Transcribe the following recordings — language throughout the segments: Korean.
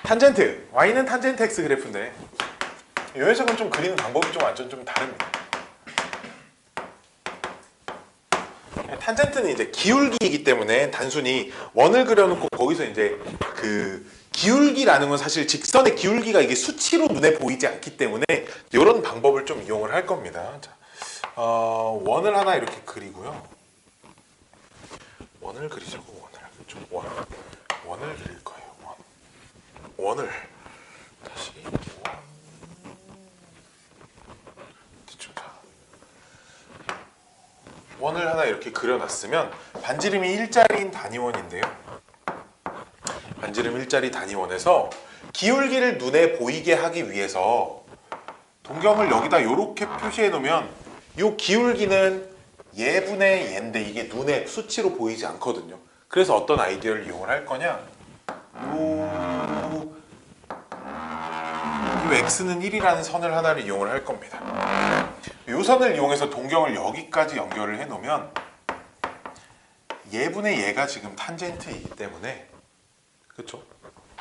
탄젠트, y는 탄젠트 x 그래프인데 이 녀석은 좀 그리는 방법이 좀 완전 좀 다릅니다. 탄젠트는 이제 기울기이기 때문에 단순히 원을 그려놓고 거기서 이제 그 기울기라는 건 사실 직선의 기울기가 이게 수치로 눈에 보이지 않기 때문에 이런 방법을 좀 이용을 할 겁니다. 자, 원을 하나 이렇게 그리고요. 원을 그리자고 원을 그릴 거예요. 원을 다시 원을 하나 이렇게 그려놨으면 반지름이 일자리인 단위원인데요. 반지름 일자리 단위원에서 기울기를 눈에 보이게 하기 위해서 동경을 여기다 이렇게 표시해 놓으면 이 기울기는 예분의 예인데 이게 눈에 수치로 보이지 않거든요. 그래서 어떤 아이디어를 이용을 할 거냐, 이 x는 1이라는 선을 하나를 이용을 할 겁니다. 이 선을 이용해서 동경을 여기까지 연결을 해 놓으면 예분의 예가 지금 탄젠트이기 때문에, 그렇죠?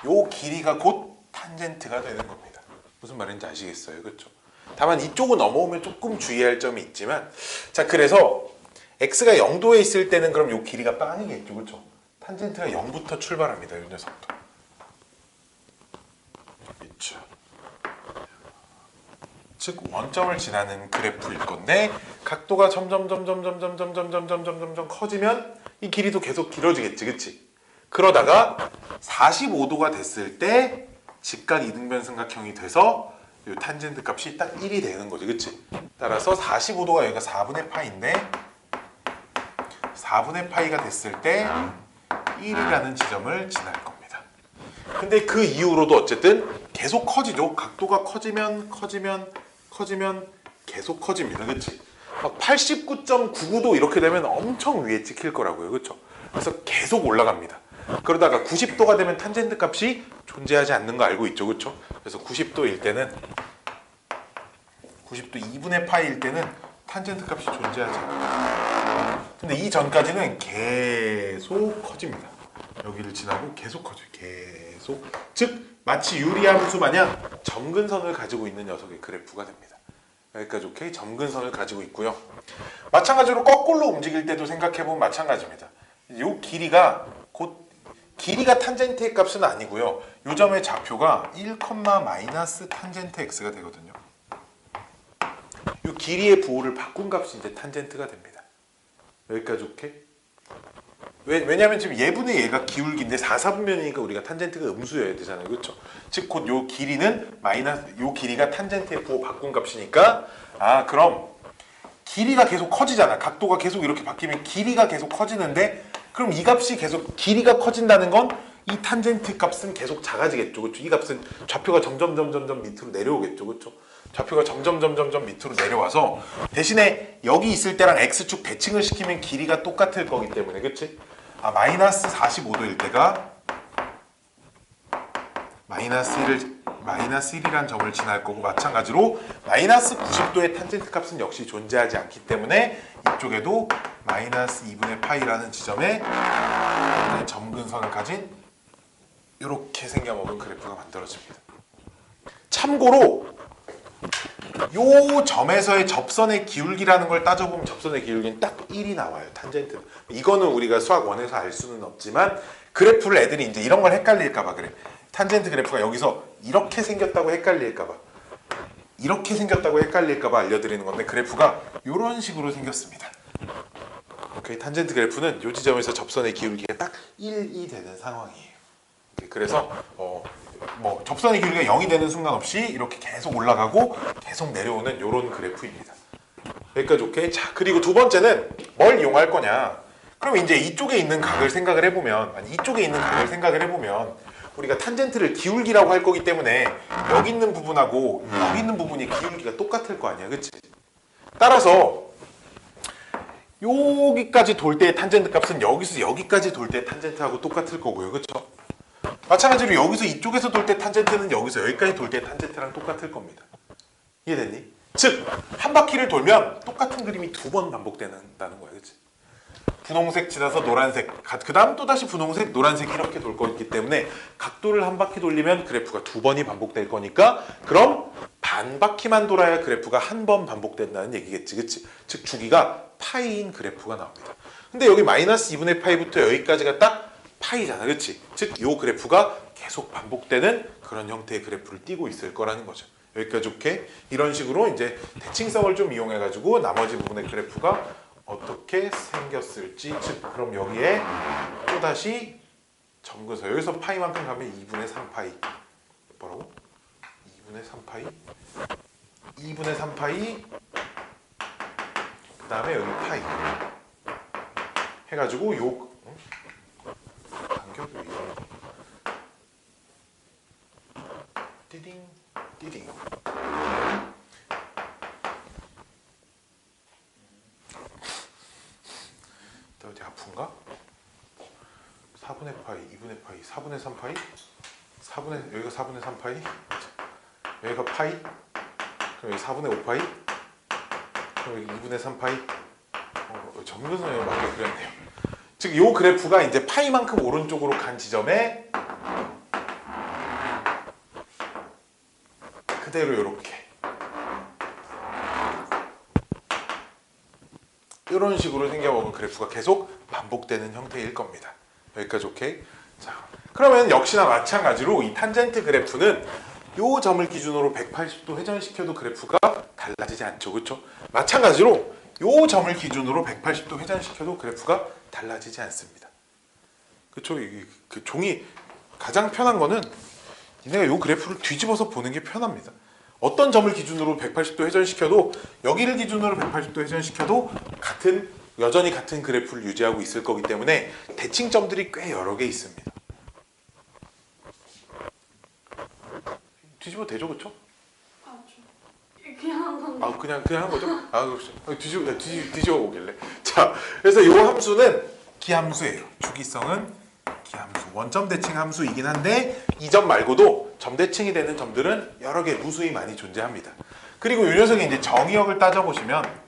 요 길이가 곧 탄젠트가 되는 겁니다. 무슨 말인지 아시겠어요? 그렇죠? 다만 이쪽은 넘어오면 조금 주의할 점이 있지만, 자, 그래서 x가 0도에 있을 때는 그럼 요 길이가 빵이겠죠, 그렇죠? 탄젠트가 0부터 출발합니다, 이 녀석도. 있죠. 즉 원점을 지나는 그래프일 건데 각도가 점점 커지면 이 길이도 계속 길어지겠지, 그치? 그러다가 45도가 됐을 때 직각 이등변삼각형이 돼서 이 탄젠트 값이 딱 1이 되는 거지, 그치? 따라서 45도가 여기가 4분의 파인데 4분의 파이가 됐을 때 1이라는 지점을 지날 겁니다. 근데 그 이후로도 어쨌든 계속 커지죠. 각도가 커지면 계속 커집니다, 그치? 막 89.99도 이렇게 되면 엄청 위에 찍힐 거라고요, 그쵸? 그래서 계속 올라갑니다. 그러다가 90도가 되면 탄젠트 값이 존재하지 않는 거 알고 있죠, 그쵸? 그래서 90도일 때는 90도 2분의 파이일 때는 탄젠트 값이 존재하지 않아요. 근데 이 전까지는 계속 커집니다. 여기를 지나고 계속 커져요. 계속. 즉 마치 유리함수 마냥 점근선을 가지고 있는 녀석의 그래프가 됩니다. 여기까지 오케이? 점근선을 가지고 있고요. 마찬가지로 거꾸로 움직일 때도 생각해보면 마찬가지입니다. 이 길이가 곧 길이가 탄젠트의 값은 아니고요. 이 점의 좌표가 1, 마이너스 탄젠트 x가 되거든요. 이 길이의 부호를 바꾼 값이 이제 탄젠트가 됩니다. 여기까지 오케이? 왜냐면 지금 예분의 예가 기울기인데 4, 4분면이니까 우리가 탄젠트가 음수여야 되잖아요, 그렇죠? 즉 곧 요 길이는 요 길이가 탄젠트의 부호 바꾼 값이니까, 그럼 길이가 계속 커지잖아. 각도가 계속 이렇게 바뀌면 길이가 계속 커지는데, 그럼 이 값이 계속 길이가 커진다는 건 이 탄젠트 값은 계속 작아지겠죠, 그렇죠? 이 값은 좌표가 점점 밑으로 내려오겠죠, 그렇죠? 좌표가 점점 밑으로 내려와서 대신에 여기 있을 때랑 x축 대칭을 시키면 길이가 똑같을 거기 때문에, 그치? 마이너스 45도일 때가 마이너스 1이란 점을 지날 거고, 마찬가지로 마이너스 90도의 탄젠트 값은 역시 존재하지 않기 때문에 이쪽에도 마이너스 2분의 파이라는 지점에 점근선을 가진 이렇게 생겨먹은 그래프가 만들어집니다. 참고로 요 점에서의 접선의 기울기라는 걸 따져보면 접선의 기울기는 딱 1이 나와요, 탄젠트. 이거는 우리가 수학 1에서 알 수는 없지만 그래프를 애들이 이제 이런 걸 헷갈릴까봐 그래. 탄젠트 그래프가 여기서 이렇게 생겼다고 헷갈릴까봐 알려드리는 건데, 그래프가 이런 식으로 생겼습니다. 오케이, 탄젠트 그래프는 요 지점에서 접선의 기울기가 딱 1이 되는 상황이에요. 오케이, 그래서 접선의 기울기가 0이 되는 순간 없이 이렇게 계속 올라가고 계속 내려오는 이런 그래프입니다. 여기까지 오케이? 자, 그리고 두 번째는 뭘 이용할 거냐? 그럼 이제 이쪽에 있는 각을 생각을 해보면, 우리가 탄젠트를 기울기라고 할 거기 때문에 여기 있는 부분하고 여기 있는 부분이 기울기가 똑같을 거 아니야, 그치? 따라서 여기까지 돌 때의 탄젠트 값은 여기서 여기까지 돌 때의 탄젠트하고 똑같을 거고요, 그쵸? 마찬가지로 여기서 이쪽에서 돌 때 탄젠트는 여기서 여기까지 돌 때 탄젠트랑 똑같을 겁니다. 이해됐니? 즉, 한 바퀴를 돌면 똑같은 그림이 두 번 반복된다는 거야, 그치? 분홍색 지나서 노란색, 그 다음 또다시 분홍색, 노란색 이렇게 돌 거기 때문에 각도를 한 바퀴 돌리면 그래프가 2번이 반복될 거니까 그럼 반 바퀴만 돌아야 그래프가 한 번 반복된다는 얘기겠지, 그치? 즉 주기가 파이인 그래프가 나옵니다. 근데 여기 마이너스 2분의 파이부터 여기까지가 딱 파이잖아, 그치? 즉 요 그래프가 계속 반복되는 그런 형태의 그래프를 띄고 있을 거라는 거죠. 여기까지 오케이? 이런 식으로 이제 대칭성을 좀 이용해 가지고 나머지 부분의 그래프가 어떻게 생겼을지, 즉 그럼 여기에 또다시 점근서, 여기서 파이만큼 가면 2분의 3파이 뭐라고? 2분의 3파이 2분의 3파이 그 다음에 여기 파이 해가지고 요 간격이 이거 띠딩 띠딩 어디 아픈가? 4분의 파이, 2분의 파이, 4분의 3파이 4분의, 여기가 4분의 3파이 여기가 파이 그럼 여기 4분의 5파이 그럼 여기 2분의 3파이 점근선에 맞게 그렸네요. 즉 요 그래프가 이제 파이만큼 오른쪽으로 간 지점에 그대로 이렇게 이런 식으로 생겨먹은 그래프가 계속 반복되는 형태일 겁니다. 여기까지 오케이? 자, 그러면 역시나 마찬가지로 이 탄젠트 그래프는 요 점을 기준으로 180도 회전시켜도 그래프가 달라지지 않죠, 그렇죠? 마찬가지로 요 점을 기준으로 180도 회전시켜도 그래프가 달라지지 않습니다. 그렇죠? 그 종이 가장 편한 거는 니네가 요 그래프를 뒤집어서 보는 게 편합니다. 어떤 점을 기준으로 180도 회전시켜도 여기를 기준으로 180도 회전시켜도 여전히 같은 그래프를 유지하고 있을 거기 때문에 대칭점들이 꽤 여러 개 있습니다. 뒤집어도 되죠, 그렇죠? 그냥 한 건데. 아, 그냥 한 거죠? 아, 그렇죠. 뒤집어 보길래. 자, 그래서 이 함수는 기함수예요. 주기성은 기함수. 원점 대칭 함수이긴 한데 이 점 말고도 점 대칭이 되는 점들은 여러 개 무수히 많이 존재합니다. 그리고 이 녀석이 이제 정의역을 따져보시면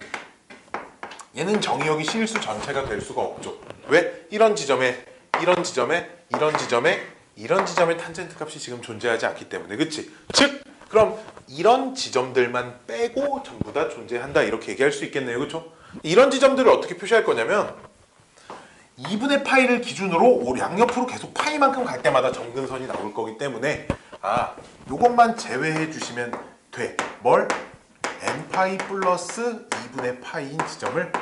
얘는 정의역이 실수 전체가 될 수가 없죠. 왜? 이런 지점에 이런 지점에 이런 지점에 이런 지점에 탄젠트 값이 지금 존재하지 않기 때문에, 그치? 즉 그럼 이런 지점들만 빼고 전부 다 존재한다 이렇게 얘기할 수 있겠네요, 그렇죠? 이런 지점들을 어떻게 표시할 거냐면 2분의 파이를 기준으로 양옆으로 계속 파이만큼 갈 때마다 점근선이 나올 거기 때문에 요것만 제외해 주시면 돼. 뭘? n파이 플러스 2분의 파이인 지점을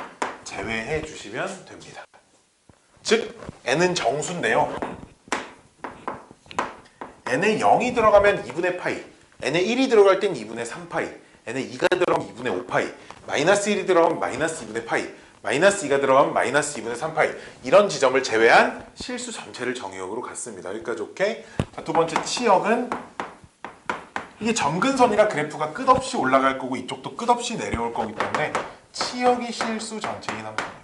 제외해 주시면 됩니다. 즉 n은 정수인데요. n에 0이 들어가면 2분의 파이, n에 1이 들어갈 땐 2분의 3파이, n에 2가 들어가면 2분의 5파이, 마이너스 1이 들어가면 마이너스 2분의 파이, 마이너스 2가 들어가면 마이너스 2분의 3파이, 이런 지점을 제외한 실수 전체를 정의역으로 갖습니다. 여기까지 오케이? 자, 두 번째 치역은 이게 점근선이라 그래프가 끝없이 올라갈 거고 이쪽도 끝없이 내려올 거기 때문에 치역이 실수 전체인 함수입니다.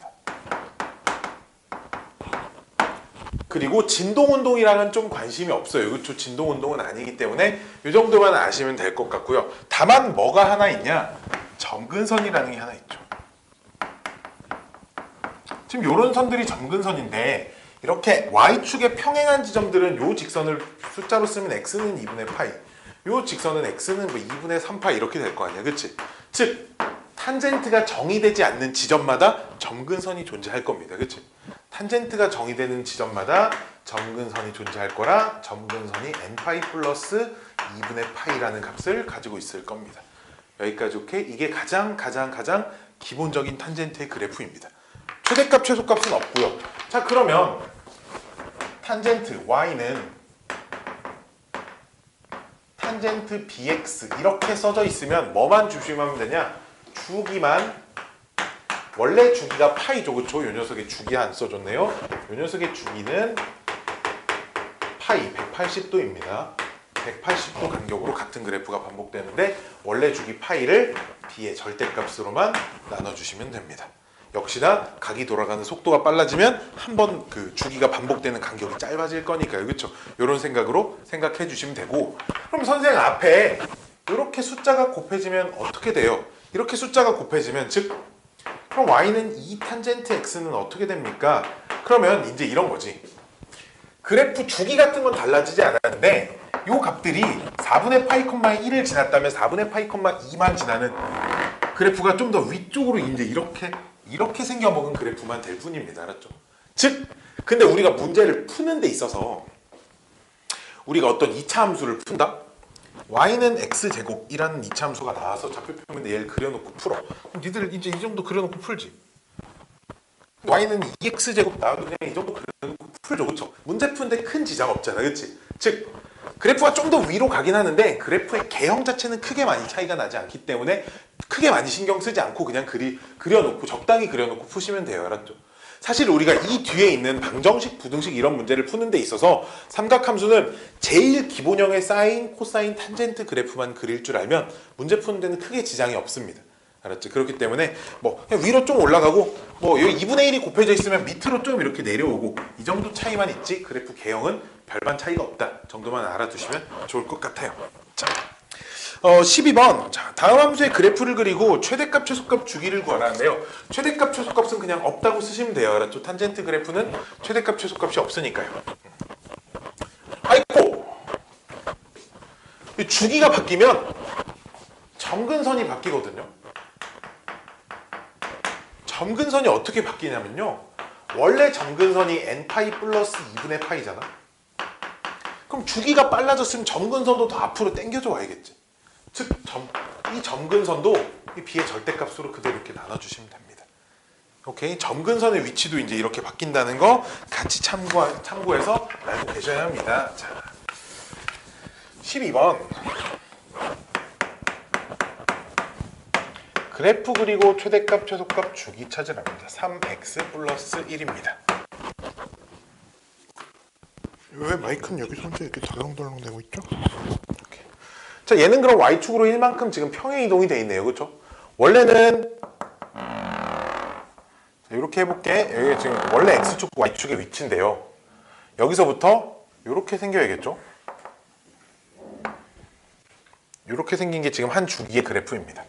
그리고 진동운동이랑은 좀 관심이 없어요. 그렇죠? 진동운동은 아니기 때문에 이 정도만 아시면 될 것 같고요. 다만 뭐가 하나 있냐? 점근선이라는 게 하나 있죠. 지금 이런 선들이 점근선인데 이렇게 Y축에 평행한 지점들은 이 직선을 숫자로 쓰면 X는 2분의 파이, 이 직선은 X는 뭐 2분의 3파이 이렇게 될 거 아니야, 그치? 즉 탄젠트가 정의되지 않는 지점마다 점근선이 존재할 겁니다, 그치? 탄젠트가 정의되는 지점마다 점근선이 존재할 거라 점근선이 n파이 플러스 2분의 파이라는 값을 가지고 있을 겁니다. 여기까지 오케이? 이게 가장 기본적인 탄젠트의 그래프입니다. 최대값, 최소값은 없고요. 자, 그러면 탄젠트 y는 탄젠트 bx 이렇게 써져 있으면 뭐만 주시면 되냐? 주기만, 원래 주기가 파이죠, 그쵸? 요 녀석의 주기 안 써줬네요. 요 녀석의 주기는 파이 180도입니다. 180도 간격으로 같은 그래프가 반복되는데 원래 주기 파이를 b의 절대값으로만 나눠주시면 됩니다. 역시나 각이 돌아가는 속도가 빨라지면 한번 그 주기가 반복되는 간격이 짧아질 거니까요, 그렇죠? 이런 생각으로 생각해 주시면 되고, 그럼 선생님 앞에 이렇게 숫자가 곱해지면 어떻게 돼요? 이렇게 숫자가 곱해지면 즉 그럼 y는 2 탄젠트 x는 어떻게 됩니까? 그러면 이제 이런 거지. 그래프 주기 같은 건 달라지지 않았는데 요 값들이 4분의 파이, 1을 지났다면 4분의 파이, 2만 지나는 그래프가 좀 더 위쪽으로 이제 이렇게 생겨먹은 그래프만 될 뿐입니다. 알았죠? 즉, 근데 우리가 문제를 푸는 데 있어서 우리가 어떤 2차 함수를 푼다? y는 x제곱이라는 2차 함수가 나와서 좌표평면 얘를 그려놓고 풀어. 그럼 니들 이제 이 정도 그려놓고 풀지. y는 2x제곱 나와도 그냥 이 정도 그려놓고 풀죠. 그쵸? 문제 푸는데 큰 지장 없잖아. 그치? 즉, 그래프가 좀 더 위로 가긴 하는데 그래프의 개형 자체는 크게 많이 차이가 나지 않기 때문에 크게 많이 신경 쓰지 않고 그냥 그려놓고 적당히 그려놓고 푸시면 돼요. 알았죠? 사실 우리가 이 뒤에 있는 방정식, 부등식 이런 문제를 푸는 데 있어서 삼각함수는 제일 기본형의 사인, 코사인, 탄젠트 그래프만 그릴 줄 알면 문제 푸는 데는 크게 지장이 없습니다. 알았지? 그렇기 때문에 뭐 그냥 위로 좀 올라가고 뭐 여기 2분의 1이 곱해져 있으면 밑으로 좀 이렇게 내려오고 이 정도 차이만 있지 그래프 개형은 별반 차이가 없다 정도만 알아두시면 좋을 것 같아요. 자, 12번. 자, 다음 함수의 그래프를 그리고 최대값, 최소값 주기를 구하라는데요. 최대값, 최소값은 그냥 없다고 쓰시면 돼요. 알았죠? 탄젠트 그래프는 최대값, 최소값이 없으니까요. 아이고! 이 주기가 바뀌면 점근선이 바뀌거든요. 점근선이 어떻게 바뀌냐면요. 원래 점근선이 n파이 플러스 2분의 파이잖아. 그럼 주기가 빨라졌으면 점근선도 더 앞으로 당겨져 와야겠지. 즉, 이 점근선도 이 b의 절대값으로 그대로 이렇게 나눠주시면 됩니다. 오케이? 점근선의 위치도 이제 이렇게 바뀐다는 거 같이 참고해서 알고 계셔야 합니다. 자, 12번. 그래프 그리고 최대값, 최소값 주기 찾으랍니다. 3x 플러스 1입니다. 왜 마이크는 여기서 혼자 이렇게 덜렁덜렁 되고 있죠? 이렇게. 자, 얘는 그럼 y축으로 1만큼 지금 평행 이동이 돼 있네요. 그렇죠? 원래는 이렇게 해볼게. 여기 지금 원래 x축, y축의 위치인데요. 여기서부터 이렇게 생겨야겠죠? 이렇게 생긴 게 지금 한 주기의 그래프입니다.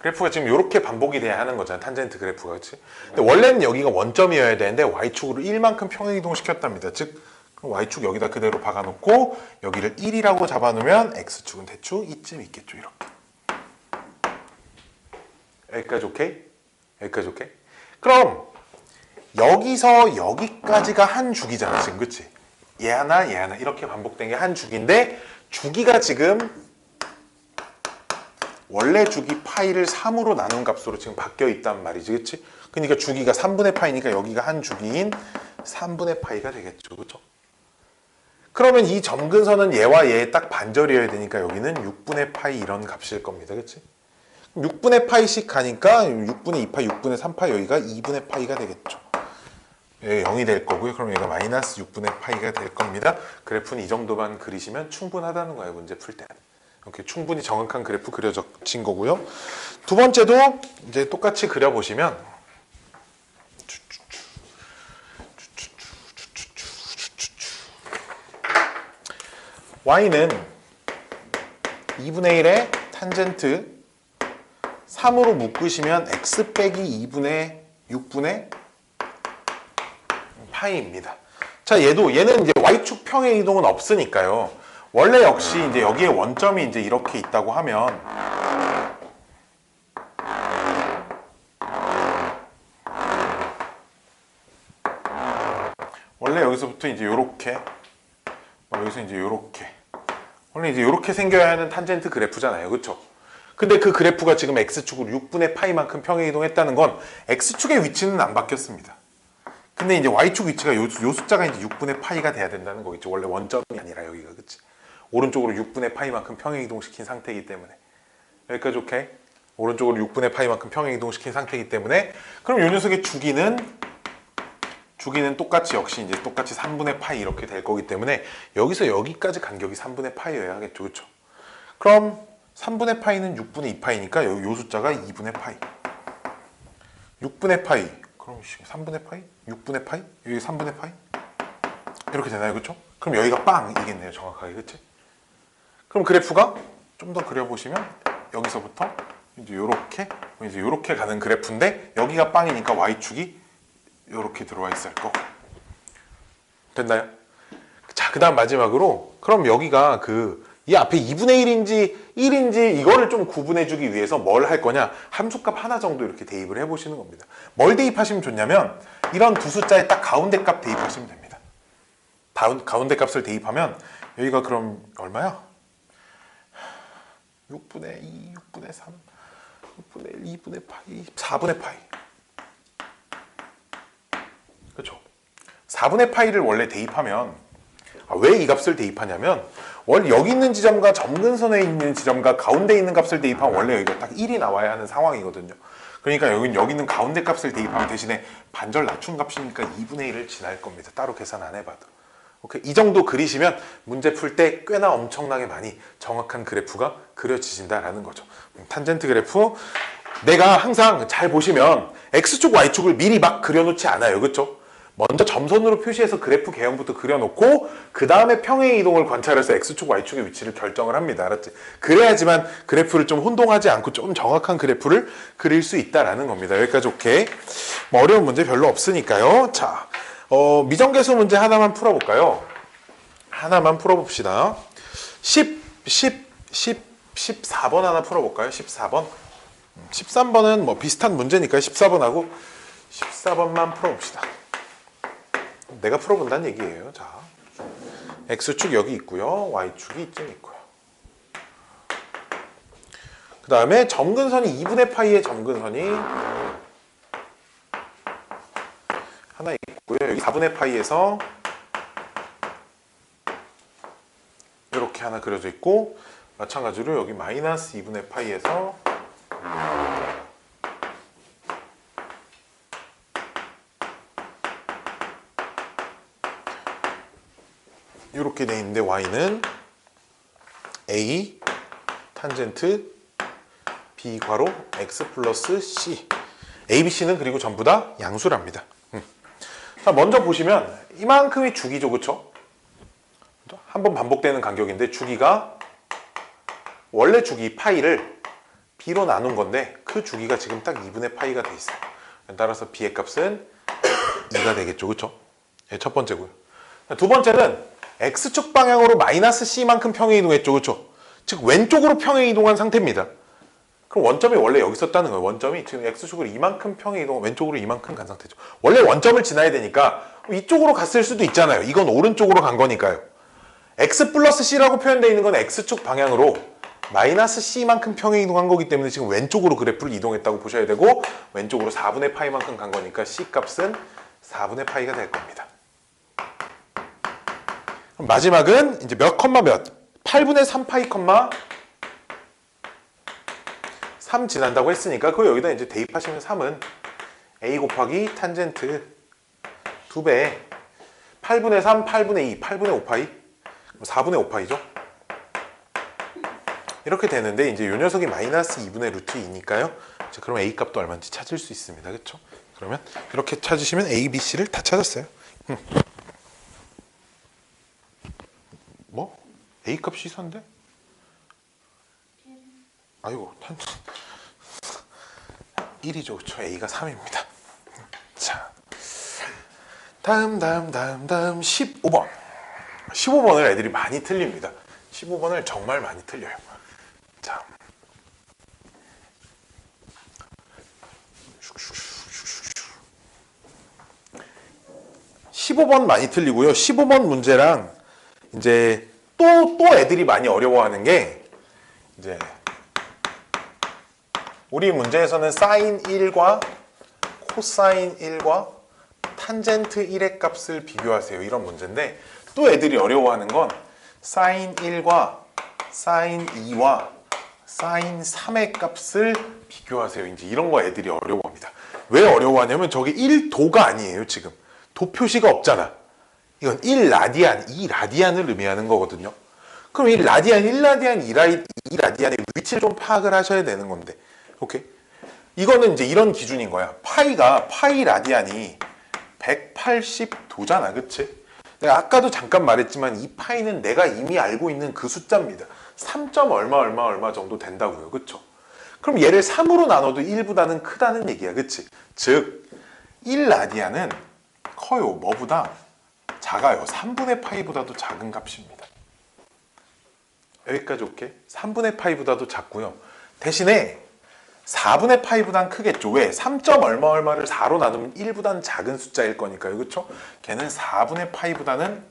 그래프가 지금 이렇게 반복이 돼야 하는 거잖아요. 탄젠트 그래프가. 그렇지? 근데 원래는 여기가 원점이어야 되는데 y축으로 1만큼 평행이동 시켰답니다. 즉 y축 여기다 그대로 박아놓고 여기를 1이라고 잡아놓으면 x축은 대충 이쯤 있겠죠. 이렇게. 여기까지 오케이? 여기까지 오케이? 그럼 여기서 여기까지가 한 주기잖아. 지금 그치? 얘 하나 얘 하나 이렇게 반복된 게 한 주기인데 주기가 지금 원래 주기 파이를 3으로 나눈 값으로 지금 바뀌어 있단 말이지. 그치? 그러니까 주기가 3분의 파이니까 여기가 한 주기인 3분의 파이가 되겠죠. 그쵸? 그러면 이 점근선은 얘와 얘의 딱 반절이어야 되니까 여기는 6분의 파이 이런 값일 겁니다. 그치? 6분의 파이씩 가니까 6분의 2파이, 6분의 3파이 여기가 2분의 파이가 되겠죠. 여기 0이 될 거고요. 그럼 얘가 마이너스 6분의 파이가 될 겁니다. 그래프는 이 정도만 그리시면 충분하다는 거예요. 문제 풀 때는. 이렇게 충분히 정확한 그래프 그려진 거고요. 두 번째도 이제 똑같이 그려보시면 y는 2분의 1의 탄젠트 3으로 묶으시면 x 빼기 2분의 6분의 파이입니다. 자, 얘는 이제 y축 평행 이동은 없으니까요. 원래 역시 이제 여기에 원점이 이제 이렇게 있다고 하면 원래 여기서부터 이제 요렇게 여기서 이제 요렇게 원래 이제 요렇게 생겨야 하는 탄젠트 그래프잖아요. 그렇죠? 근데 그 그래프가 지금 x축으로 6분의 파이만큼 평행 이동했다는 건 x축의 위치는 안 바뀌었습니다. 근데 이제 y축 위치가 요 숫자가 이제 6분의 파이가 돼야 된다는 거겠죠. 원래 원점이 아니라 여기가. 그치? 오른쪽으로 6분의 파이만큼 평행 이동시킨 상태이기 때문에. 여기까지 오케이? 오른쪽으로 6분의 파이만큼 평행 이동시킨 상태이기 때문에 그럼 요 녀석의 주기는 똑같이 역시 이제 똑같이 3분의 파이 이렇게 될 거기 때문에 여기서 여기까지 간격이 3분의 파이여야 하겠죠. 그렇죠? 그럼 3분의 파이는 6분의 2파이니까 여기 요 숫자가 2분의 파이. 6분의 파이. 그럼 3분의 파이? 6분의 파이? 여기 3분의 파이? 이렇게 되나요? 그쵸? 그럼 여기가 빵이겠네요. 정확하게. 그치? 그럼 그래프가 좀 더 그려보시면 여기서부터 이제 요렇게 가는 그래프인데 여기가 빵이니까 y축이 요렇게 들어와 있을 거고. 됐나요? 자, 그 다음 마지막으로 그럼 여기가 이 앞에 2분의 1인지 이거를 좀 구분해 주기 위해서 뭘 할 거냐, 함수값 하나 정도 이렇게 대입을 해 보시는 겁니다. 뭘 대입하시면 좋냐면 이런 두 숫자의 딱 가운데 값 대입하시면 됩니다. 가운데 값을 대입하면 여기가 그럼 얼마야? 6분의 2, 6분의 3, 6분의 1, 2분의 파이, 4분의 파이. 그렇죠? 4분의 파이를 원래 대입하면 왜 이 값을 대입하냐면 원래 여기 있는 지점과 점근선에 있는 지점과 가운데 있는 값을 대입하면 원래 여기가 딱 1이 나와야 하는 상황이거든요. 그러니까 여기 있는 가운데 값을 대입하면 대신에 반절 낮춘 값이니까 2분의 1을 지날 겁니다. 따로 계산 안 해봐도. 오케이. 이 정도 그리시면 문제 풀 때 꽤나 엄청나게 많이 정확한 그래프가 그려지신다라는 거죠. 탄젠트 그래프 내가 항상 잘 보시면 X축, Y축을 미리 막 그려놓지 않아요. 그렇죠? 먼저 점선으로 표시해서 그래프 개형부터 그려놓고 그 다음에 평행 이동을 관찰해서 X축, Y축의 위치를 결정을 합니다. 알았지? 그래야지만 그래프를 좀 혼동하지 않고 좀 정확한 그래프를 그릴 수 있다라는 겁니다. 여기까지 오케이. 뭐 어려운 문제 별로 없으니까요. 자, 미정계수 문제 하나만 풀어볼까요? 하나만 풀어봅시다. 14번 하나 풀어볼까요? 14번. 13번은 뭐 비슷한 문제니까 14번하고 14번만 풀어봅시다. 내가 풀어본다는 얘기예요. 자, X축 여기 있고요. Y축이 이쯤 있고요. 그 다음에 점근선이 2분의 파이의 점근선이 하나 있고요. 여기 4분의 파이에서 이렇게 하나 그려져 있고, 마찬가지로 여기 마이너스 2분의 파이에서 이렇게 돼 있는데 y는 a 탄젠트 b 괄호 x 플러스 c, a, b, c는 그리고 전부 다 양수랍니다. 자, 먼저 보시면 이만큼이 주기죠. 그쵸? 한번 반복되는 간격인데 주기가 원래 주기 파이를 b로 나눈 건데 그 주기가 지금 딱 2분의 파이가 돼 있어요. 따라서 b의 값은 2가 되겠죠. 그쵸? 네, 첫 번째고요. 두 번째는 X축 방향으로 마이너스 C만큼 평행 이동했죠. 그렇죠? 즉 왼쪽으로 평행 이동한 상태입니다. 그럼 원점이 원래 여기 있었다는 거예요. 원점이 지금 X축으로 이만큼 평행 이동, 왼쪽으로 이만큼 간 상태죠. 원래 원점을 지나야 되니까 이쪽으로 갔을 수도 있잖아요. 이건 오른쪽으로 간 거니까요. X 플러스 C라고 표현되어 있는 건 X축 방향으로 마이너스 C만큼 평행 이동한 거기 때문에 지금 왼쪽으로 그래프를 이동했다고 보셔야 되고, 왼쪽으로 4분의 파이만큼 간 거니까 C 값은 4분의 파이가 될 겁니다. 마지막은 이제 몇 컴마 몇? 8분의 3파이 컴마 3 지난다고 했으니까 그 여기다 이제 대입하시면 3은 a 곱하기 탄젠트 2배 8분의 3, 8분의 2, 8분의 5파이 4분의 5파이죠. 이렇게 되는데 이제 이 녀석이 마이너스 2분의 루트 2니까요. 그럼 a 값도 얼마인지 찾을 수 있습니다. 그렇죠? 그러면 이렇게 찾으시면 a, b, c를 다 찾았어요. 뭐? A 값이 있었는데? 아이고, 1이죠. 그쵸? A가 3입니다. 자, 다음 15번. 15번을 애들이 많이 틀립니다. 15번을 정말 많이 틀려요. 자, 15번 많이 틀리고요. 15번 문제랑 이제 또 애들이 많이 어려워하는 게 이제 우리 문제에서는 사인 1과 코사인 1과 탄젠트 1의 값을 비교하세요. 이런 문제인데 또 애들이 어려워하는 건 사인 1과 사인 2와 사인 3의 값을 비교하세요. 이제 이런 거 애들이 어려워합니다. 왜 어려워하냐면 저게 1도가 아니에요. 지금 도 표시가 없잖아. 이건 1라디안, 2라디안을 의미하는 거거든요. 그럼 1라디안, 1라디안, 2라디안의 위치를 좀 파악을 하셔야 되는 건데, 오케이? 이거는 이제 이런 기준인 거야. 파이 라디안이 180도잖아, 그치? 내가 아까도 잠깐 말했지만 이 파이는 내가 이미 알고 있는 그 숫자입니다. 3점 얼마 얼마 얼마 정도 된다고요. 그쵸? 그럼 얘를 3으로 나눠도 1보다는 크다는 얘기야. 그치? 즉 1라디안은 커요. 뭐보다? 작아요. 3분의 파이보다도 작은 값입니다. 여기까지 오케이? 3분의 파이보다도 작고요. 대신에 4분의 파이보단 크겠죠. 왜? 3점 얼마 얼마를 4로 나누면 1보다는 작은 숫자일 거니까요. 그렇죠? 걔는 4분의 파이보다는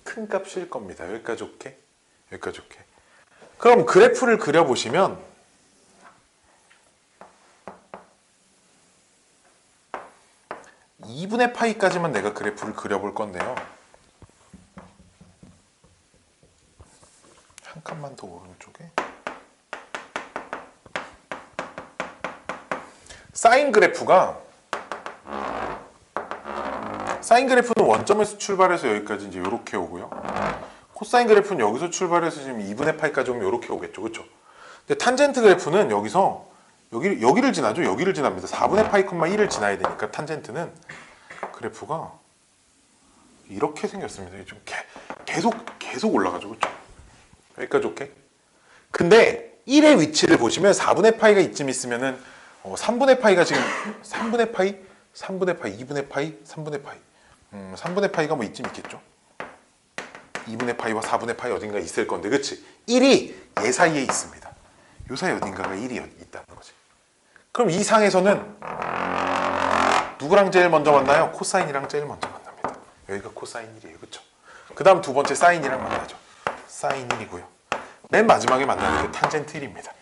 큰 값일 겁니다. 여기까지 오케이? 여기까지 오케이. 그럼 그래프를 그려보시면 2분의 파이까지만 내가 그래프를 그려볼 건데요. 한 칸만 더 오른쪽에 사인 그래프는 원점에서 출발해서 여기까지 이제 이렇게 오고요. 코사인 그래프는 여기서 출발해서 지금 2분의 파이까지 오면 이렇게 오겠죠. 그렇죠? 근데 탄젠트 그래프는 여기서 여기를 지나죠. 여기를 지납니다. 4분의 파이, 1을 지나야 되니까 탄젠트는 그래프가 이렇게 생겼습니다. 좀 계속 올라가죠. 그렇죠? 여기까지 오케이? 근데 1의 위치를 보시면 4분의 파이가 이쯤 있으면은 3분의 파이가 지금 3분의 파이, 2분의 파이, 3분의 파이 3분의 파이가 뭐 이쯤 있겠죠? 2분의 파이와 4분의 파이 어딘가 있을 건데 그치? 1이 얘 사이에 있습니다. 요 사이 어딘가가 1이 있다는 거지. 그럼 이 상에서는 누구랑 제일 먼저 만나요? 코사인이랑 제일 먼저 만납니다. 여기가 코사인 1이에요. 그쵸? 그 다음 두 번째 사인이랑 만나죠. 사인 1이고요. 맨 마지막에 만나는 게 탄젠트 1입니다.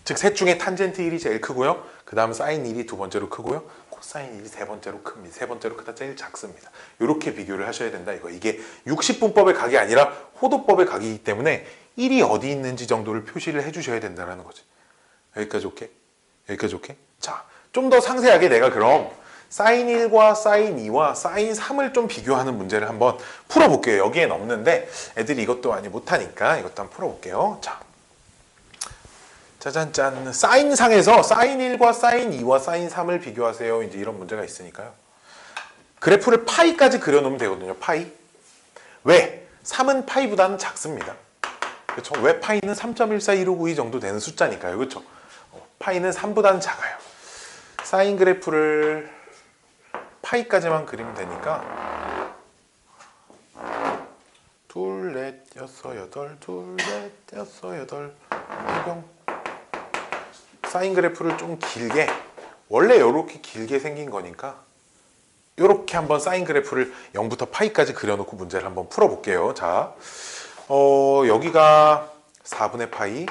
즉 셋 중에 탄젠트 1이 제일 크고요. 그 다음 사인 1이 두 번째로 크고요. 코사인 1이 세 번째로 큽니다. 세 번째로 크다 제일 작습니다. 이렇게 비교를 하셔야 된다. 이게 60분법의 각이 아니라 호도법의 각이기 때문에 1이 어디 있는지 정도를 표시를 해주셔야 된다는 거지. 여기까지 오케이? 여기까지 오케이? 자, 좀 더 상세하게 내가 그럼 사인 1과 사인 2와 사인 3을 좀 비교하는 문제를 한번 풀어볼게요. 여기엔 없는데 애들이 이것도 많이 못하니까 이것도 한번 풀어볼게요. 자, 짜잔짠. 사인상에서 사인 1과 사인 2와 사인 3을 비교하세요. 이제 이런 문제가 있으니까요. 그래프를 파이까지 그려놓으면 되거든요. 파이. 왜? 3은 파이보다는 작습니다. 그렇죠? 왜? 파이는 3.14292 정도 되는 숫자니까요. 그렇죠? 파이는 3보다는 작아요. 사인 그래프를 파이까지만 그리면 되니까 둘, 넷, 여섯, 여덟, 둘, 넷, 여섯, 여덟, 일곱. 사인 그래프를 좀 길게, 원래 이렇게 길게 생긴 거니까 이렇게 한번 사인 그래프를 0부터 파이까지 그려놓고 문제를 한번 풀어볼게요. 자, 여기가 4분의 파이,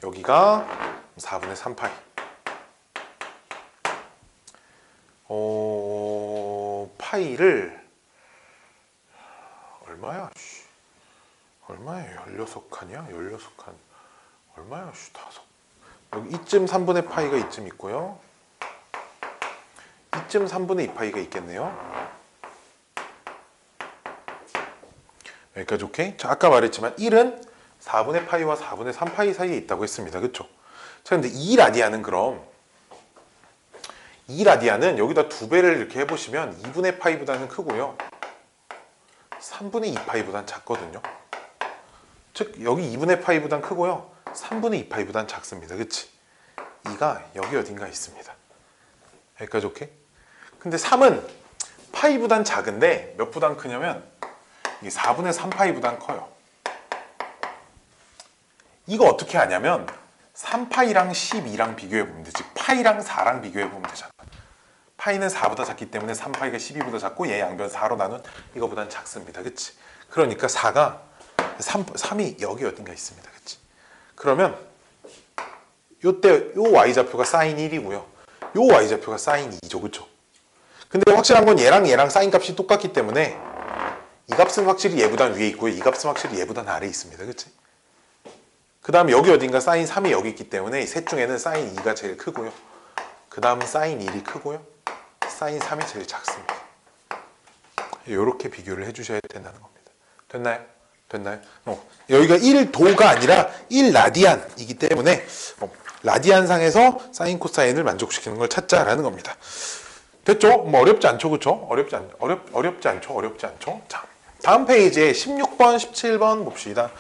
여기가 4분의 3파이. 파이를 얼마야? 얼마야? 16칸이야? 16칸. 얼마야? 5. 여기 이쯤 3분의 파이가 이쯤 있고요. 이쯤 3분의 2파이가 있겠네요. 여기까지 오케이? 자, 아까 말했지만 1은 4분의 파이와 4분의 3파이 사이에 있다고 했습니다. 그쵸? 자, 근데 2라디안은 그럼 2라디안은 여기다 2배를 이렇게 해보시면 2분의 파이보다는 크고요. 3분의 2파이보다는 작거든요. 즉 여기 2분의 파이보다는 크고요. 3분의 2파이보다는 작습니다. 그치? 2가 여기 어딘가 있습니다. 여기까지 오케이? 근데 3은 파이보단 작은데 몇 보단 크냐면 이게 4분의 3파이보단 커요. 이거 어떻게 하냐면 3파이랑 12랑 비교해보면 돼. 즉 파이랑 4랑 비교해보면 되잖아. 파이는 4보다 작기 때문에 3파이가 12보다 작고 얘 양변 4로 나눈 이거보단 작습니다. 그치? 그러니까 3이 여기 어딘가 있습니다. 그치? 그러면 요때 요 y좌표가 사인 1이고요. 요 y좌표가 사인 2죠. 그쵸? 근데 확실한 건 얘랑 사인 값이 똑같기 때문에 이 값은 확실히 얘보단 위에 있고요. 이 값은 확실히 얘보단 아래에 있습니다. 그치? 그 다음에 여기 어딘가 사인 3이 여기 있기 때문에 이 셋 중에는 사인 2가 제일 크고요. 그 다음 사인 1이 크고요. 사인 3이 제일 작습니다. 이렇게 비교를 해주셔야 된다는 겁니다. 됐나요? 됐나요? 여기가 1도가 아니라 1라디안이기 때문에 라디안상에서 사인 코사인을 만족시키는 걸 찾자라는 겁니다. 됐죠? 뭐 어렵지 않죠, 그쵸? 어렵지 않죠? 자, 다음 페이지에 16번, 17번 봅시다.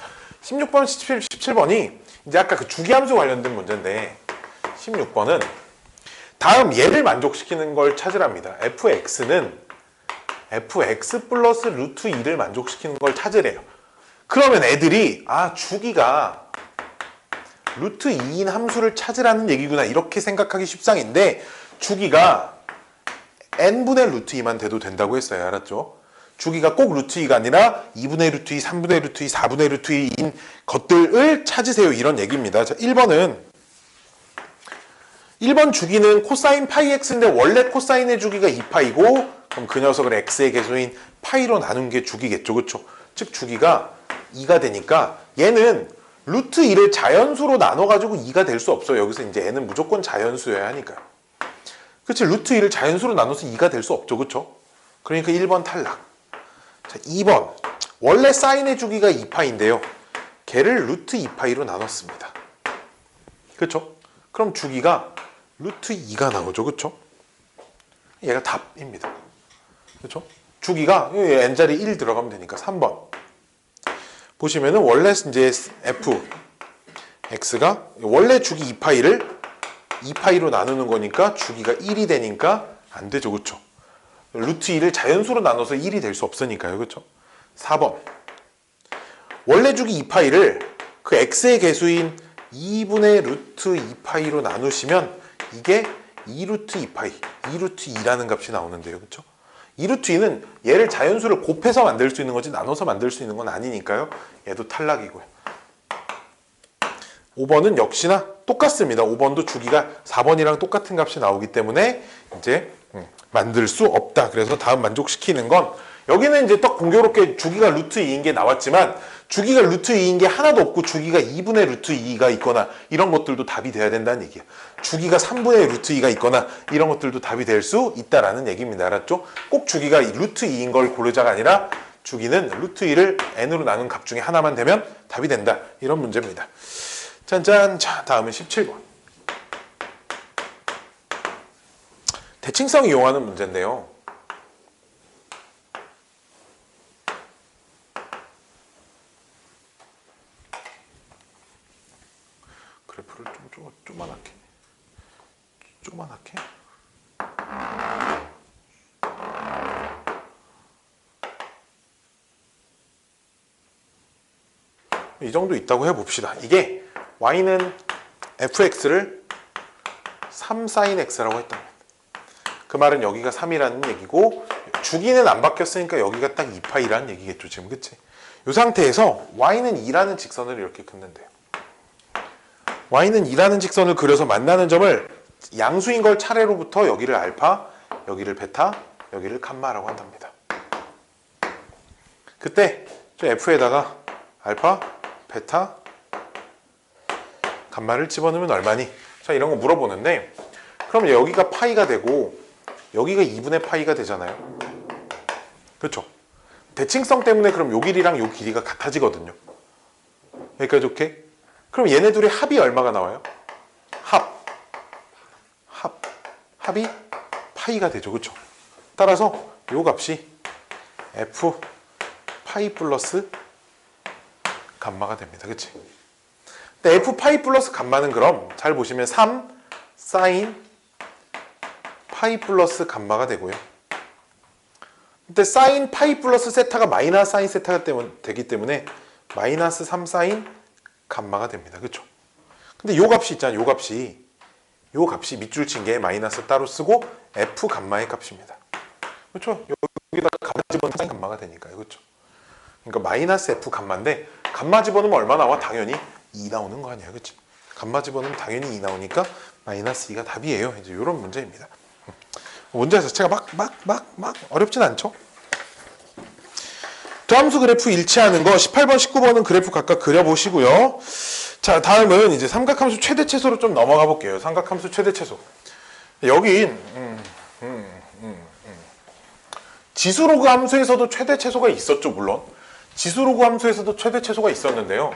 16번, 17번이 이제 아까 그 주기함수 관련된 문제인데 16번은 다음 얘를 만족시키는 걸 찾으랍니다. fx는 fx 플러스 루트 2를 만족시키는 걸 찾으래요. 그러면 애들이 주기가 루트 2인 함수를 찾으라는 얘기구나 이렇게 생각하기 쉽상인데 주기가 n분의 루트 2만 돼도 된다고 했어요. 알았죠? 주기가 꼭 루트 2가 아니라 2분의 루트 2, 3분의 루트 2, 4분의 루트 2인 것들을 찾으세요. 이런 얘기입니다. 자, 1번 주기는 코사인 파이 x인데 원래 코사인의 주기가 2파이고 그럼 그 녀석을 x의 개수인 파이로 나눈 게 주기겠죠. 그렇죠? 즉 주기가 2가 되니까 얘는 루트 2를 자연수로 나눠가지고 2가 될 수 없어요. 여기서 이제 얘는 무조건 자연수여야 하니까요. 그렇지? 루트 2를 자연수로 나눠서 2가 될 수 없죠. 그렇죠? 그러니까 1번 탈락. 자, 2번. 원래 사인의 주기가 2파인데요. 걔를 루트 2파이로 나눴습니다. 그렇죠? 그럼 주기가 루트 2가 나오죠. 그렇죠? 얘가 답입니다. 그렇죠? 주기가 n자리 1 들어가면 되니까 3번. 보시면은 원래 이제 f x가 원래 주기 2파이를 2파이로 나누는 거니까 주기가 1이 되니까 안 되죠. 그렇죠? 루트 2를 자연수로 나눠서 1이 될 수 없으니까요. 그렇죠? 4번. 원래 주기 2파이를 그 x의 개수인 2분의 루트 2파이로 나누시면 이게 2루트 2파이, 2루트 2라는 값이 나오는데요. 그렇죠? 2루트 2는 얘를 자연수를 곱해서 만들 수 있는 거지 나눠서 만들 수 있는 건 아니니까요. 얘도 탈락이고요. 5번은 역시나 똑같습니다. 5번도 주기가 4번이랑 똑같은 값이 나오기 때문에 이제 만들 수 없다. 그래서 다음 만족시키는 건 여기는 이제 딱 공교롭게 주기가 루트 2인 게 나왔지만 주기가 루트 2인 게 하나도 없고 주기가 2분의 루트 2가 있거나 이런 것들도 답이 돼야 된다는 얘기야. 주기가 3분의 루트 2가 있거나 이런 것들도 답이 될 수 있다라는 얘기입니다. 알았죠? 꼭 주기가 루트 2인 걸 고르자가 아니라 주기는 루트 2를 n으로 나눈 값 중에 하나만 되면 답이 된다. 이런 문제입니다. 짠짠. 자, 다음은 17번. 대칭성 이용하는 문제인데요. 그래프를 좀 조그만하게. 이 정도 있다고 해봅시다. 이게 y는 fx를 3sin x라고 했던 겁니다. 그 말은 여기가 3이라는 얘기고 주기는 안 바뀌었으니까 여기가 딱 2파이라는 얘기겠죠. 지금 그치? 이 상태에서 y는 2라는 직선을 이렇게 긋는데요. y는 2라는 직선을 그려서 만나는 점을 양수인 걸 차례로부터 여기를 알파, 여기를 베타, 여기를 감마라고 한답니다. 그때 저 f에다가 알파, 베타, 감마를 집어넣으면 얼마니? 자, 이런 거 물어보는데 그럼 여기가 파이가 되고 여기가 2분의 파이가 되잖아요. 그렇죠? 대칭성 때문에 그럼 요 길이랑 요 길이가 같아지거든요. 여기까지 오케이? 그럼 얘네 둘의 합이 얼마가 나와요? 합이 파이가 되죠. 그렇죠? 따라서 요 값이 f 파이 플러스 감마가 됩니다. 그치? 근데 f 파이 플러스 감마는 그럼 잘 보시면 3 사인 파이 플러스 감마가 되고요. 근데 사인 파이 플러스 세타가 마이너스 사인 세타가 되기 때문에 마이너스 3 사인 감마가 됩니다. 그렇죠? 근데 요 값이 있잖아요. 요 값이 밑줄 친 게 마이너스 따로 쓰고 f 감마의 값입니다. 그렇죠? 여기다가 감마 집어넣으면 사인 감마가 되니까요. 그렇죠? 그러니까 마이너스 f 감마인데 감마 집어넣으면 얼마 나와? 당연히 2 나오는 거 아니야. 그치? 감마 집어넣으면 당연히 2 나오니까 마이너스 2가 답이에요. 이제 이런 문제입니다. 문제 자체가 막 어렵진 않죠? 두 함수 그래프 일치하는 거 18번, 19번은 그래프 각각 그려보시고요. 자, 다음은 이제 삼각함수 최대 최소로 좀 넘어가 볼게요. 삼각함수 최대 최소. 여긴 지수로그 함수에서도 최대 최소가 있었죠. 물론 지수로그 함수에서도 최대 최소가 있었는데요.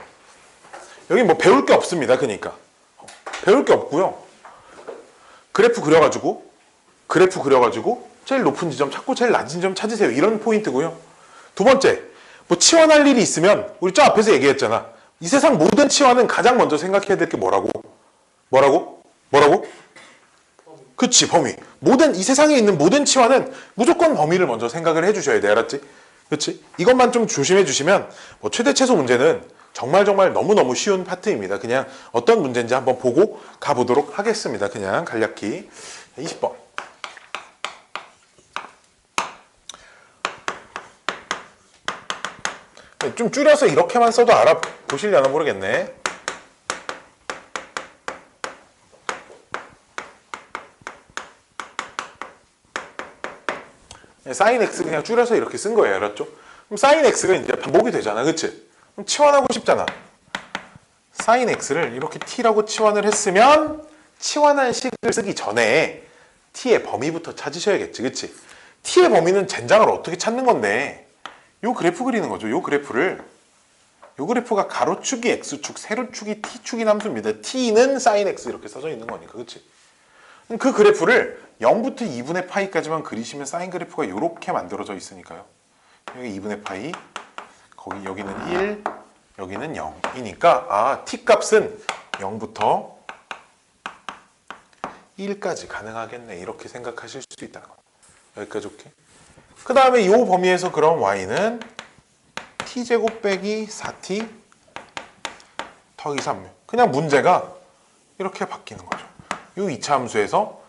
여기 뭐 배울 게 없습니다. 그러니까 배울 게 없고요. 그래프 그려가지고 그래프 그려가지고 제일 높은 지점 찾고 제일 낮은 지점 찾으세요. 이런 포인트고요. 두 번째, 뭐 치환할 일이 있으면 우리 저 앞에서 얘기했잖아. 이 세상 모든 치환은 가장 먼저 생각해야 될 게 뭐라고? 뭐라고? 뭐라고? 그치, 범위. 모든 이 세상에 있는 모든 치환은 무조건 범위를 먼저 생각을 해주셔야 돼. 알았지? 그치? 이것만 좀 조심해 주시면 뭐 최대 최소 문제는 정말 너무너무 쉬운 파트입니다. 그냥 어떤 문제인지 한번 보고 가보도록 하겠습니다. 그냥 간략히 20번. 좀 줄여서 이렇게만 써도 알아보시려나 모르겠네. 사인 x 그냥 줄여서 이렇게 쓴 거예요. 알았죠? 그럼 사인 x가 이제 반복이 되잖아. 그치? 그럼 치환하고 싶잖아. 사인 x를 이렇게 t라고 치환을 했으면 치환한 식을 쓰기 전에 t의 범위부터 찾으셔야겠지. 그치? t의 범위는 젠장을 어떻게 찾는 건데 요 그래프 그리는 거죠. 요 그래프가 가로축이 x축, 세로축이 t축인 함수입니다. t는 sin x 이렇게 써져 있는 거니까. 그치? 그 그래프를 0부터 2분의 파이까지만 그리시면 사인 그래프가 이렇게 만들어져 있으니까요. 여기 2분의 파이, 여기는 1, 여기는 0이니까 t 값은 0부터 1까지 가능하겠네. 이렇게 생각하실 수 있다는 거. 여기까지 오케이. 그 다음에 이 범위에서 그럼 y는 t제곱 빼기 4t 더하기 3. 그냥 문제가 이렇게 바뀌는 거죠. 이 2차 함수에서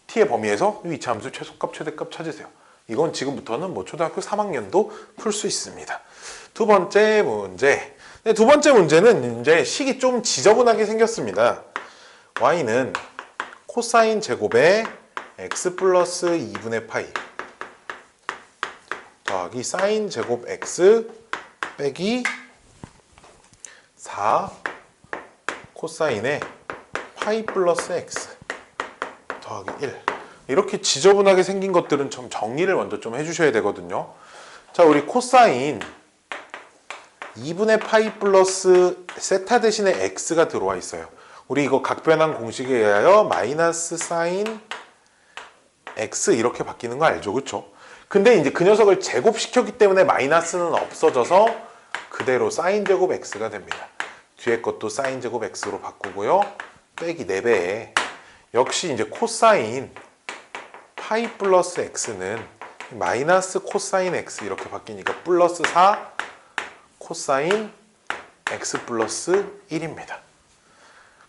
t의 범위에서 이 2차 함수 최소값, 최대값 찾으세요. 이건 지금부터는 뭐 초등학교 3학년도 풀 수 있습니다. 두 번째 문제. 네, 두 번째 문제는 이제 식이 좀 지저분하게 생겼습니다. y는 코사인 제곱에 x 플러스 2분의 파이 더하기 사인 제곱 x 빼기 4 코사인에 파이 플러스 x 더하기 1. 이렇게 지저분하게 생긴 것들은 좀 정리를 먼저 좀 해주셔야 되거든요. 자, 우리 코사인 2분의 파이 플러스 세타 대신에 x가 들어와 있어요. 우리 이거 각변환 공식에 의하여 마이너스 사인 x 이렇게 바뀌는 거 알죠? 그쵸? 근데 이제 그 녀석을 제곱시켰기 때문에 마이너스는 없어져서 그대로 사인 제곱 x가 됩니다. 뒤에 것도 사인 제곱 x로 바꾸고요. 빼기 4배에 역시 이제 코사인 파이 플러스 x는 마이너스 코사인 x 이렇게 바뀌니까 플러스 4 코사인 x 플러스 1입니다.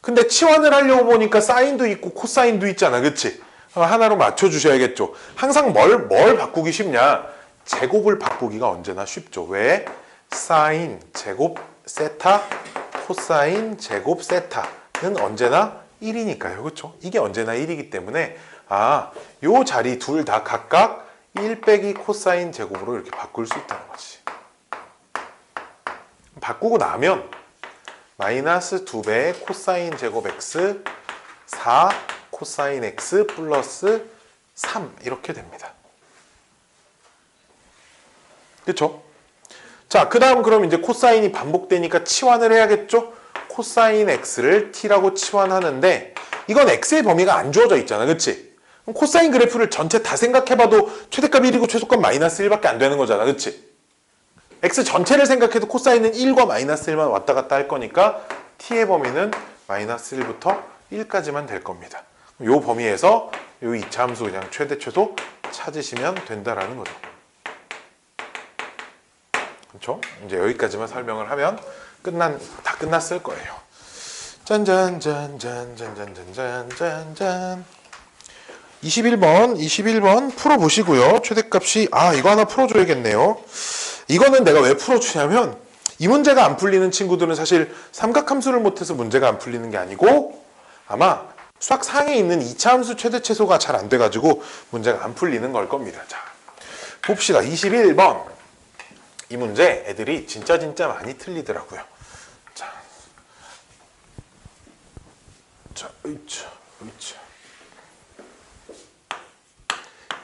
근데 치환을 하려고 보니까 사인도 있고 코사인도 있잖아. 그치? 하나로 맞춰주셔야겠죠. 항상 뭘 바꾸기 쉽냐? 제곱을 바꾸기가 언제나 쉽죠. 왜? 사인 제곱 세타 코사인 제곱 세타는 언제나 1이니까요. 그렇죠? 이게 언제나 1이기 때문에 요 자리 둘 다 각각 1 빼기 코사인 제곱으로 이렇게 바꿀 수 있다는 거지. 바꾸고 나면 마이너스 2배의 코사인 제곱 x 4 코사인 x 플러스 3 이렇게 됩니다. 그렇죠? 자, 그 다음 그럼 이제 코사인이 반복되니까 치환을 해야겠죠? 코사인 x를 t라고 치환하는데 이건 x의 범위가 안 주어져 있잖아. 그치? 그럼 코사인 그래프를 전체 다 생각해봐도 최대값 1이고 최소값 마이너스 1밖에 안 되는 거잖아. 그치? x 전체를 생각해도 코사인은 1과 마이너스 1만 왔다 갔다 할 거니까 t의 범위는 마이너스 1부터 1까지만 될 겁니다. 이 범위에서 이 2차 함수 그냥 최대 최소 찾으시면 된다라는 거죠. 그렇죠? 이제 여기까지만 설명을 하면 다 끝났을 거예요. 짠짠짠짠짠짠짠짠짠 21번 풀어보시고요. 최대값이 이거 하나 풀어줘야겠네요. 이거는 내가 왜 풀어주냐면 이 문제가 안 풀리는 친구들은 사실 삼각함수를 못해서 문제가 안 풀리는 게 아니고 아마 수학 상에 있는 2차 함수 최대 최소가 잘 안 돼가지고 문제가 안 풀리는 걸 겁니다. 자, 봅시다. 21번. 이 문제 애들이 진짜 많이 틀리더라고요. 자,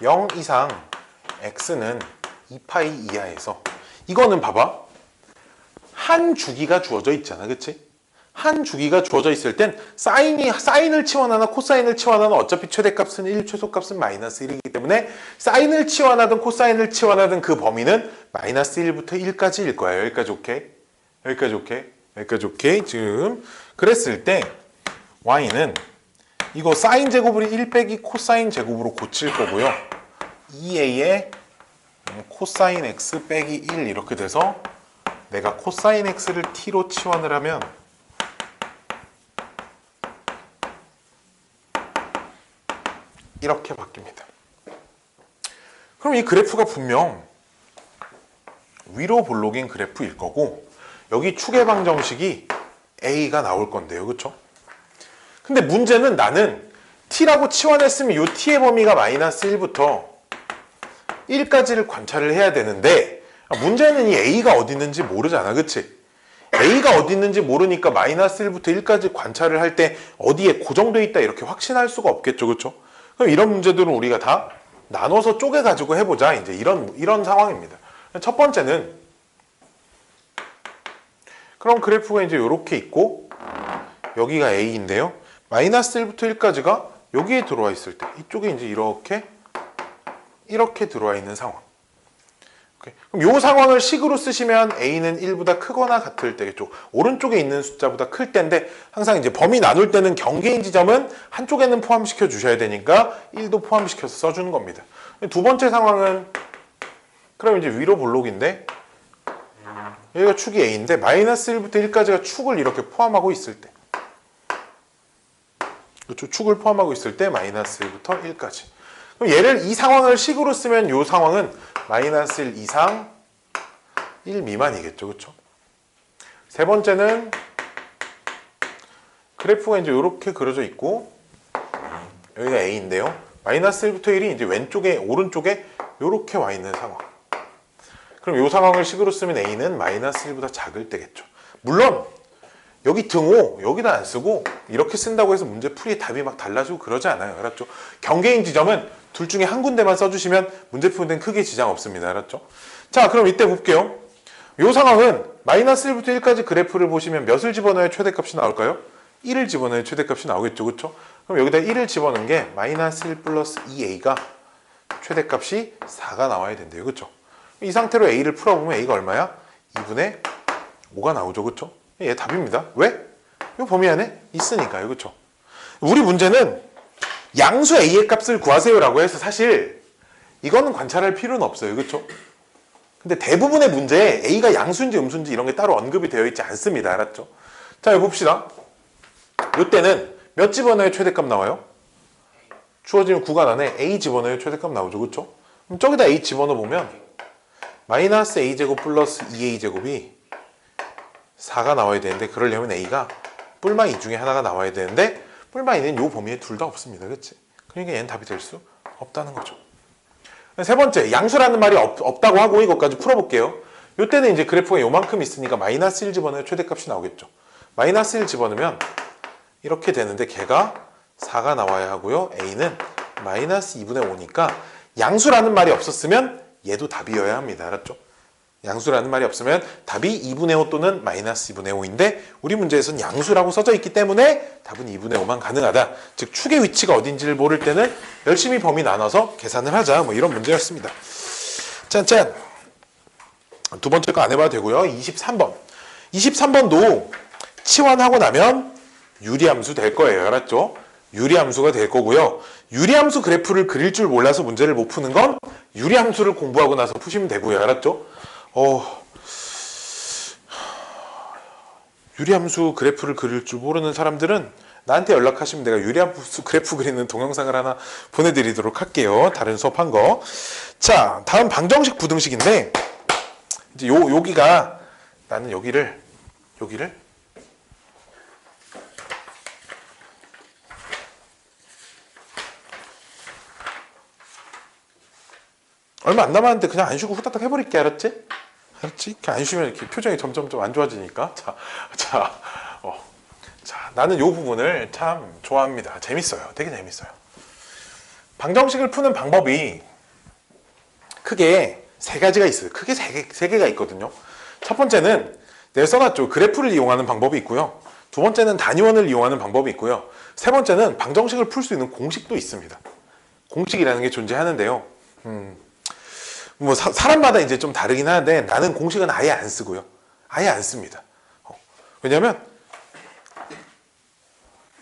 0 이상 x는 2파이 이하에서 이거는 봐봐. 한 주기가 주어져 있잖아. 그치? 한 주기가 주어져 있을 땐 사인을 치환하나 코사인을 치환하나 어차피 최대값은 1, 최소값은 마이너스 1이기 때문에 사인을 치환하든 코사인을 치환하든 그 범위는 마이너스 1부터 1까지일 거예요. 여기까지 오케이? 여기까지 오케이? 여기까지 오케이? 지금 그랬을 때 y는 이거 사인 제곱을 1 빼기 코사인 제곱으로 고칠 거고요. 2a에 코사인 x 빼기 1 이렇게 돼서 내가 코사인 x를 t로 치환을 하면 이렇게 바뀝니다. 그럼 이 그래프가 분명 위로 볼록인 그래프일 거고 여기 축의 방정식이 a가 나올 건데요. 그렇죠? 근데 문제는 나는 t라고 치환했으면 이 t의 범위가 마이너스 1부터 1까지를 관찰을 해야 되는데 문제는 이 a가 어디 있는지 모르잖아. 그치? a가 어디 있는지 모르니까 마이너스 1부터 1까지 관찰을 할 때 어디에 고정되어 있다 이렇게 확신할 수가 없겠죠. 그렇죠? 그럼 이런 문제들은 우리가 다 나눠서 쪼개가지고 해보자. 이제 이런 상황입니다. 첫 번째는 그럼 그래프가 이제 이렇게 있고 여기가 a인데요. 마이너스 1부터 1까지가 여기에 들어와 있을 때 이쪽에 이제 이렇게 들어와 있는 상황. 오케이. 그럼 이 상황을 식으로 쓰시면 a는 1보다 크거나 같을 때겠죠. 오른쪽에 있는 숫자보다 클 때인데 항상 이제 범위 나눌 때는 경계인 지점은 한쪽에는 포함시켜 주셔야 되니까 1도 포함시켜서 써주는 겁니다. 두 번째 상황은 그럼 이제 위로 볼록인데 여기가 축이 a인데 마이너스 1부터 1까지가 축을 이렇게 포함하고 있을 때 그렇죠? 축을 포함하고 있을 때 마이너스 1부터 1까지. 그럼 얘를 이 상황을 식으로 쓰면 이 상황은 마이너스 1 이상 1 미만이겠죠. 그렇죠? 세 번째는 그래프가 이제 이렇게 그려져 있고 여기가 a인데요. 마이너스 1부터 1이 이제 오른쪽에 이렇게 와 있는 상황. 그럼 이 상황을 식으로 쓰면 a는 마이너스 1보다 작을 때겠죠. 물론 여기 등호 여기다 안 쓰고 이렇게 쓴다고 해서 문제 풀이의 답이 막 달라지고 그러지 않아요. 알았죠? 경계인 지점은 둘 중에 한 군데만 써주시면 문제 푸는 데는 크게 지장 없습니다. 알았죠? 자, 그럼 이때 볼게요. 이 상황은 마이너스 1부터 1까지 그래프를 보시면 몇을 집어넣어야 최대값이 나올까요? 1을 집어넣어야 최대값이 나오겠죠. 그렇죠? 그럼 여기다 1을 집어넣은 게 마이너스 1 플러스 2a가 최대값이 4가 나와야 된대요. 그렇죠? 이 상태로 a를 풀어보면 a가 얼마야? 2분의 5가 나오죠. 그렇죠? 얘 답입니다. 왜? 이 범위 안에 있으니까요. 그렇죠? 우리 문제는 양수 a의 값을 구하세요라고 해서 사실 이거는 관찰할 필요는 없어요. 그렇죠? 근데 대부분의 문제에 a가 양수인지 음수인지 이런 게 따로 언급이 되어 있지 않습니다. 알았죠? 자, 여기 봅시다. 이때는 몇 집어넣어야 최대값 나와요? 주어지는 구간 안에 a 집어넣어야 최대값 나오죠. 그렇죠? 그럼 저기다 a 집어넣어 보면 마이너스 a제곱 플러스 2a제곱이 4가 나와야 되는데 그러려면 a가 뿔마 2 중에 하나가 나와야 되는데 뿔마 2는 이 범위에 둘 다 없습니다. 그렇지? 그러니까 얘는 답이 될 수 없다는 거죠. 세 번째, 양수라는 말이 없다고 하고 이것까지 풀어볼게요. 이때는 이제 그래프가 요만큼 있으니까 마이너스 1 집어넣으면 최대값이 나오겠죠. 마이너스 1 집어넣으면 이렇게 되는데 걔가 4가 나와야 하고요. a는 마이너스 2분의 5니까 양수라는 말이 없었으면 얘도 답이어야 합니다. 알았죠? 양수라는 말이 없으면 답이 2분의 5 또는 마이너스 2분의 5인데 우리 문제에서는 양수라고 써져 있기 때문에 답은 2분의 5만 가능하다. 즉 축의 위치가 어딘지를 모를 때는 열심히 범위 나눠서 계산을 하자. 뭐 이런 문제였습니다. 짠짠. 두 번째 거 안 해봐도 되고요. 23번. 23번도 치환하고 나면 유리함수 될 거예요. 알았죠? 유리함수가 될 거고요. 유리함수 그래프를 그릴 줄 몰라서 문제를 못 푸는 건 유리함수를 공부하고 나서 푸시면 되고요. 알았죠? 유리함수 그래프를 그릴 줄 모르는 사람들은 나한테 연락하시면 내가 유리함수 그래프 그리는 동영상을 하나 보내드리도록 할게요. 다른 수업한 거. 자, 다음 방정식 부등식인데 이제 여기가 나는 여기를 얼마 안 남았는데 그냥 안 쉬고 후다닥 해버릴게. 알았지? 알았지? 안 쉬면 이렇게 표정이 점점 안 좋아지니까. 자, 나는 이 부분을 참 좋아합니다. 재밌어요. 되게 재밌어요. 방정식을 푸는 방법이 크게 세 가지가 있어요. 크게 세 개가 있거든요. 첫 번째는 내가 써놨죠. 그래프를 이용하는 방법이 있고요. 두 번째는 단위원을 이용하는 방법이 있고요. 세 번째는 방정식을 풀 수 있는 공식도 있습니다. 공식이라는 게 존재하는데요. 뭐 사람마다 이제 좀 다르긴 하는데 나는 공식은 아예 안 쓰고요. 아예 안 씁니다. 왜냐면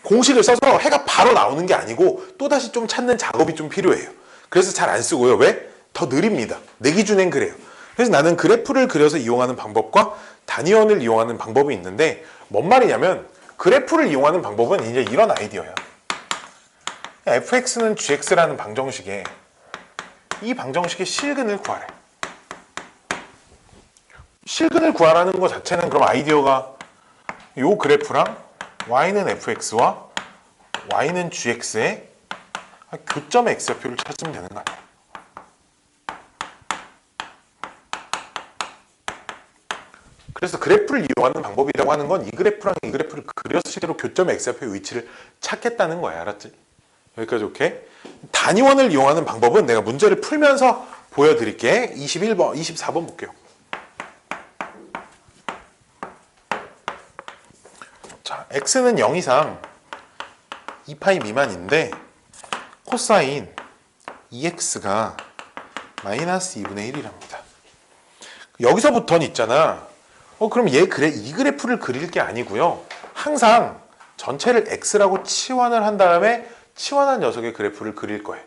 공식을 써서 해가 바로 나오는 게 아니고 또다시 좀 찾는 작업이 좀 필요해요. 그래서 잘 안 쓰고요. 왜? 더 느립니다. 내 기준엔 그래요. 그래서 나는 그래프를 그려서 이용하는 방법과 단위원을 이용하는 방법이 있는데 뭔 말이냐면 그래프를 이용하는 방법은 이제 이런 아이디어야. fx는 gx라는 방정식에 이 방정식의 실근을 구하래. 실근을 구하라는 것 자체는 그럼 아이디어가 이 그래프랑 y는 fx와 y는 gx의 교점 x좌표를 찾으면 되는 거 아니야. 그래서 그래프를 이용하는 방법이라고 하는 건 이 그래프랑 이 그래프를 그려서 실제로 교점 x좌표의 위치를 찾겠다는 거야. 알았지? 여기까지 오케이? 단위원을 이용하는 방법은 내가 문제를 풀면서 보여드릴게. 21번, 24번 볼게요. 자, x는 0 이상 2파이 미만인데 코사인 2x가 마이너스 2분의 1이랍니다. 여기서부터는 있잖아. 그럼 이 그래프를 그릴 게 아니고요. 항상 전체를 x라고 치환을 한 다음에 치환한 녀석의 그래프를 그릴 거예요.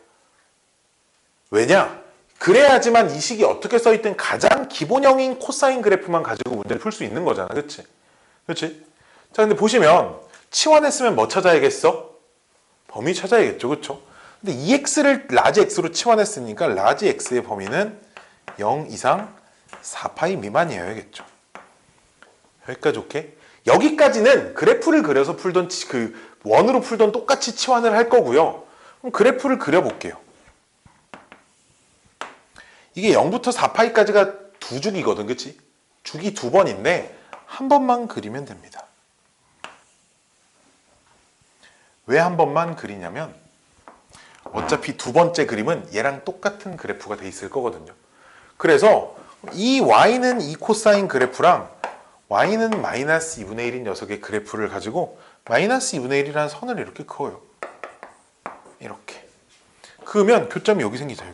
왜냐? 그래야지만 이 식이 어떻게 써있든 가장 기본형인 코사인 그래프만 가지고 문제를 풀 수 있는 거잖아. 그치? 그치? 자, 근데 보시면 치환했으면 뭐 찾아야겠어? 범위 찾아야겠죠. 그쵸? 근데 2x를 라지 x로 치환했으니까 라지 x의 범위는 0 이상 4파이 미만이어야겠죠. 여기까지 오케이? 여기까지는 그래프를 그려서 풀던 원으로 풀던 똑같이 치환을 할 거고요. 그럼 그래프를 그려볼게요. 이게 0부터 4파이까지가 두 주기거든. 그치? 주기 두 번인데 한 번만 그리면 됩니다. 왜 한 번만 그리냐면 어차피 두 번째 그림은 얘랑 똑같은 그래프가 돼 있을 거거든요. 그래서 이 y는 이 코사인 그래프랑 y는 마이너스 2분의 1인 녀석의 그래프를 가지고 마이너스 2분의 1이라는 선을 이렇게 그어요. 이렇게. 그으면 교점이 여기 생기죠.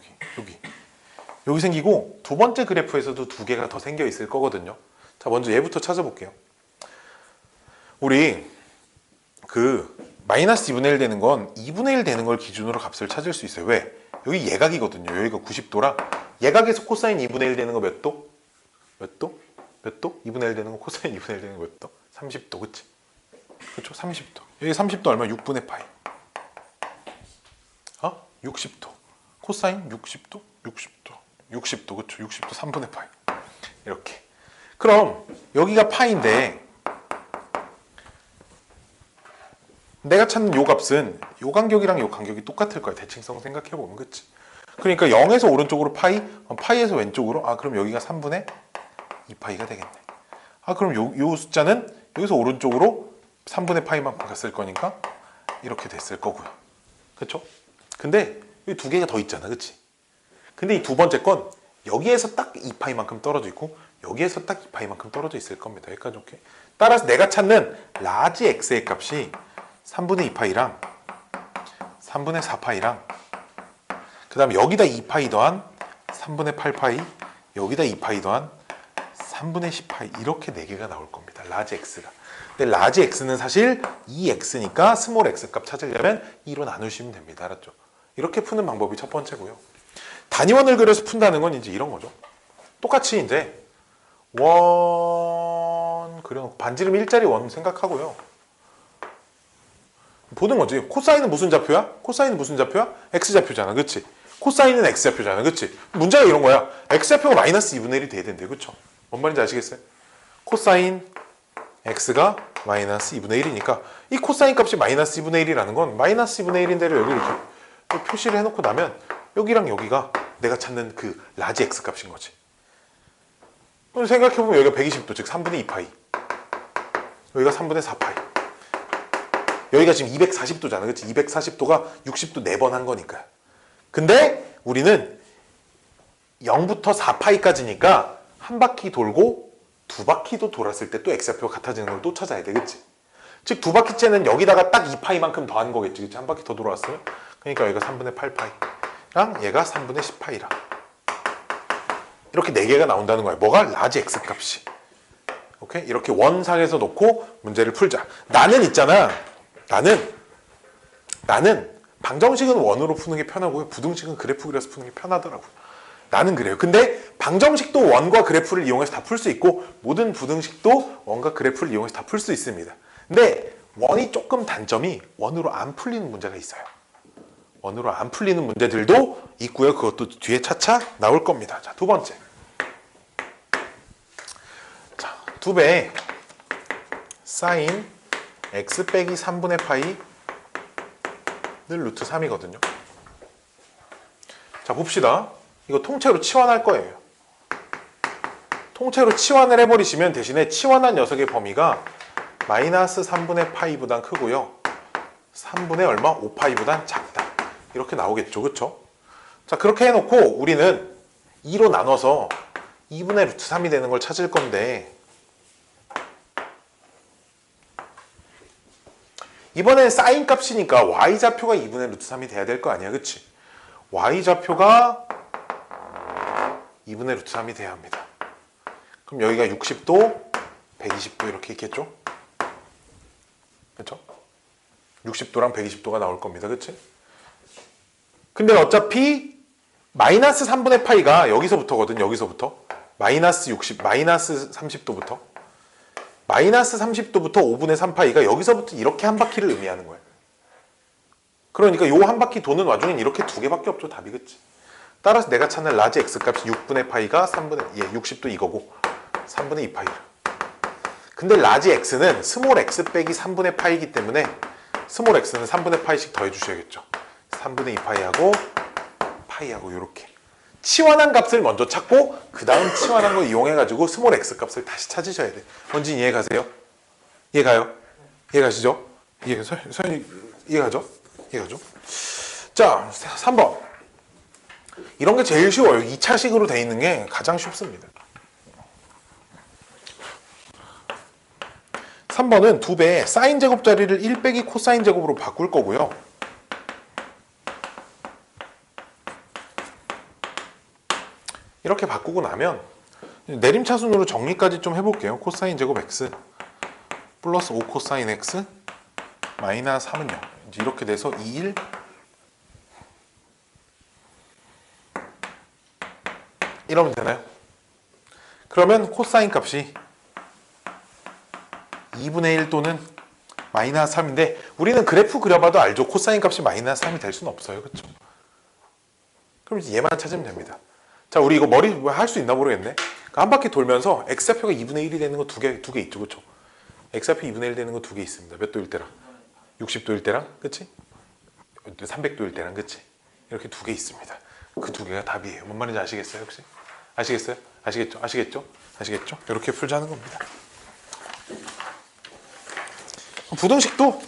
여기 생기고 두 번째 그래프에서도 두 개가 더 생겨 있을 거거든요. 자, 먼저 얘부터 찾아볼게요. 우리 마이너스 2분의 1 되는 건 2분의 1 되는 걸 기준으로 값을 찾을 수 있어요. 왜? 여기 예각이거든요. 여기가 90도라 예각에서 코사인 2분의 1 되는 거 몇 도? 몇 도? 몇 도? 2분의 1 되는 거 코사인 2분의 1 되는 거 몇 도? 30도. 그치? 그렇죠? 30도. 여기 30도 얼마? 6분의 파이. 60도. 코사인 60도? 60도. 그렇죠? 60도 3분의 파이. 이렇게. 그럼 여기가 파인데 내가 찾는 요 값은 요 간격이랑 요 간격이 똑같을 거야. 대칭성 생각해보면. 그치? 그러니까 0에서 오른쪽으로 파이에서 왼쪽으로 그럼 여기가 3분의 2파이가 되겠네. 그럼 요 숫자는 여기서 오른쪽으로 3분의 파이만큼 갔을 거니까 이렇게 됐을 거고요. 그쵸? 근데 여기 두 개가 더 있잖아. 그치? 근데 이 두 번째 건 여기에서 딱 2파이만큼 떨어져 있고 여기에서 딱 2파이만큼 떨어져 있을 겁니다. 여기까지 오케이? 따라서 내가 찾는 라지 x의 값이 3분의 2파이랑 3분의 4파이랑 그 다음에 여기다 2파이 더한 3분의 8파이 여기다 2파이 더한 3분의 10파이 이렇게 4개가 나올 겁니다. 라지 x가. 근데 라지 x는 사실 2x니까 스몰 x 값 찾으려면 2로 나누시면 됩니다. 알았죠? 이렇게 푸는 방법이 첫 번째고요. 단위원을 그려서 푼다는 건 이제 이런 거죠. 똑같이 이제 원 그려놓고 반지름 일자리 원 생각하고요. 보는 거지. 코사인은 무슨 좌표야? 코사인은 무슨 좌표야? x좌표잖아. 그치? 코사인은 x좌표잖아. 그치? 문제가 이런 거야. x좌표가 마이너스 2분의 1이 돼야 된대. 그쵸? 뭔 말인지 아시겠어요? 코사인 x가 마이너스 2분의 1이니까 이 코사인 값이 마이너스 2분의 1이라는 건 마이너스 2분의 1인 데를 여기 이렇게 표시를 해놓고 나면 여기랑 여기가 내가 찾는 그 라지 x 값인 거지. 생각해보면 여기가 120도 즉 3분의 2파이 여기가 3분의 4파이 여기가 지금 240도잖아. 그치? 240도가 60도 4번 한 거니까. 근데 우리는 0부터 4파이까지니까 한 바퀴 돌고 두 바퀴도 돌았을 때 또 x좌표가 같아지는 걸 또 찾아야 돼. 그치? 즉 두 바퀴째는 여기다가 딱 2파이만큼 더한 거겠지. 그치? 한 바퀴 더 돌아왔으면. 그러니까 여기가 3분의 8파이랑 얘가 3분의 10파이랑 이렇게 4개가 나온다는 거야. 뭐가? 라지 x 값이. 오케이? 이렇게 원상에서 놓고 문제를 풀자. 나는 있잖아. 나는 방정식은 원으로 푸는 게 편하고요. 부등식은 그래프 그려서 푸는 게 편하더라고요. 나는 그래요. 근데 방정식도 원과 그래프를 이용해서 다 풀 수 있고 모든 부등식도 원과 그래프를 이용해서 다 풀 수 있습니다. 근데 원이 조금 단점이 원으로 안 풀리는 문제가 있어요. 원으로 안 풀리는 문제들도 있고요. 그것도 뒤에 차차 나올 겁니다. 자, 두 번째. 자, 2배 사인 x 빼기 3분의 파이 늘 루트 3이거든요. 자, 봅시다. 이거 통째로 치환할 거예요. 통째로 치환을 해버리시면 대신에 치환한 녀석의 범위가 마이너스 3분의 파이보단 크고요. 3분의 얼마? 5파이보단 작다. 이렇게 나오겠죠. 그쵸? 자, 그렇게 해놓고 우리는 2로 나눠서 2분의 루트 3이 되는 걸 찾을 건데 이번엔 사인 값이니까 y좌표가 2분의 루트 3이 돼야 될 거 아니야. 그치? y좌표가 2분의 루트 3이 돼야 합니다. 그럼 여기가 60도, 120도 이렇게 있겠죠? 그렇죠? 60도랑 120도가 나올 겁니다. 그치? 근데 어차피 마이너스 3분의 파이가 여기서부터거든. 여기서부터. 마이너스 60, 마이너스 30도부터. 마이너스 30도부터 5분의 3파이가 여기서부터 이렇게 한 바퀴를 의미하는 거예요. 그러니까 요 한 바퀴 도는 와중엔 이렇게 두 개밖에 없죠. 답이. 그치? 따라서 내가 찾는 라지 x 값이 6분의 파이가 60도 이거고 3분의 2파이라. 근데 라지 x는 스몰 x 빼기 3분의 파이이기 때문에 스몰 x는 3분의 파이씩 더해 주셔야겠죠. 3분의 2파이하고 파이하고 이렇게 치환한 값을 먼저 찾고 그 다음 치환한 거 이용해가지고 스몰 x 값을 다시 찾으셔야 돼. 원진 이해 가세요? 이해 가요? 이해 가시죠? 서현이 이해 가죠? 이해 가죠? 자, 3번. 이런 게 제일 쉬워요. 2차식으로 돼 있는 게 가장 쉽습니다. 3번은 2배의 사인 제곱 자리를 1 빼기 코사인 제곱으로 바꿀 거고요. 이렇게 바꾸고 나면 내림차순으로 정리까지 좀 해볼게요. 코사인 제곱 x 플러스 5 코사인 x 마이너스 3은 0. 이렇게 돼서 2, 1 이러면 되나요? 그러면 코사인 값이 2분의 1 또는 마이너스 3인데 우리는 그래프 그려봐도 알죠. 코사인 값이 마이너스 3이 될 수는 없어요. 그렇죠? 그럼 이제 얘만 찾으면 됩니다. 자, 우리 이거 머리 할 수 있나 모르겠네. 그러니까 한 바퀴 돌면서 x좌표가 2분의 1이 되는 거 두 개 있죠. 그렇죠? x좌표 2분의 1 되는 거 두 개 있습니다. 몇 도일 때랑? 60도일 때랑, 그치? 300도일 때랑, 그치? 이렇게 두 개 있습니다. 그 두 개가 답이에요. 뭔 말인지 아시겠어요, 혹시? 아시겠어요? 아시겠죠? 아시겠죠? 아시겠죠? 이렇게 풀자는 겁니다. 부등식도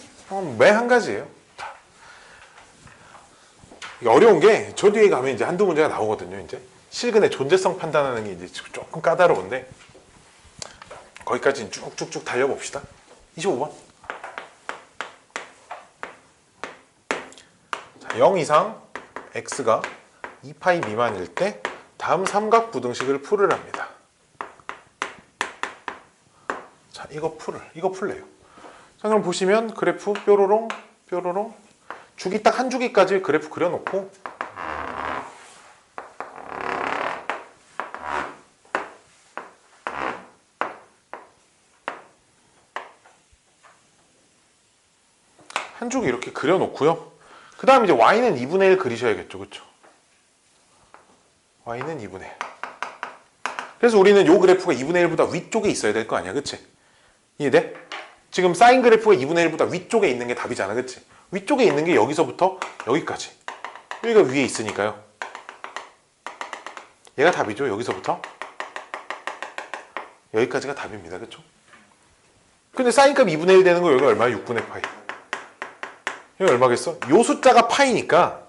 매 한 가지예요. 어려운 게 저 뒤에 가면 이제 한두 문제가 나오거든요. 이제 실근의 존재성 판단하는 게 이제 조금 까다로운데 거기까지 쭉쭉쭉 달려봅시다. 25번. 자, 0 이상 x가 2파이 미만일 때 다음 삼각 부등식을 풀으랍니다. 자, 이거 풀래요. 자, 그럼 보시면 그래프 뾰로롱 뾰로롱 주기 딱 한 주기까지 그래프 그려놓고 한 주기 이렇게 그려놓고요. 그 다음 이제 y는 2분의 1 그리셔야겠죠. 그렇죠? y는 2분의 1. 그래서 우리는 요 그래프가 2분의 1보다 위쪽에 있어야 될 거 아니야. 그치? 이해돼? 지금 사인 그래프가 2분의 1보다 위쪽에 있는 게 답이잖아. 그치? 위쪽에 있는 게 여기서부터 여기까지. 여기가 위에 있으니까요. 얘가 답이죠. 여기서부터 여기까지가 답입니다. 그쵸? 근데 사인값 2분의 1 되는 거 여기가 얼마야? 6분의 파이. 여기 얼마겠어? 요 숫자가 파이니까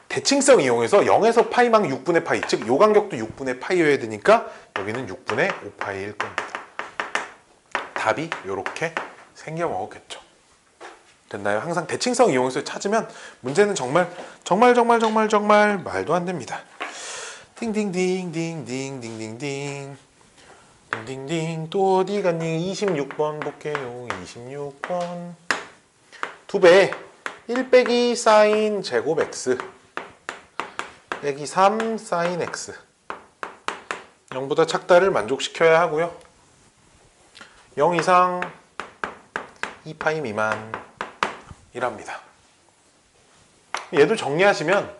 대칭성 이용해서 0에서 파이망 6분의 파이, 즉 요 간격도 6분의 파이여야 되니까 여기는 6분의 5파이일 겁니다. 답이 이렇게 생겨 먹었겠죠. 됐나요? 항상 대칭성 이용해서 찾으면 문제는 정말 말도 안 됩니다. 띵띵띵띵띵띵띵띵 띵띵띵 또 어디 갔니? 26번 볼게요. 26번 2배 1 빼기 사인 제곱 x 빼기 3 사인 x 0보다 작다를 만족시켜야 하고요. 0 이상 2파이 미만 이랍니다. 얘도 정리하시면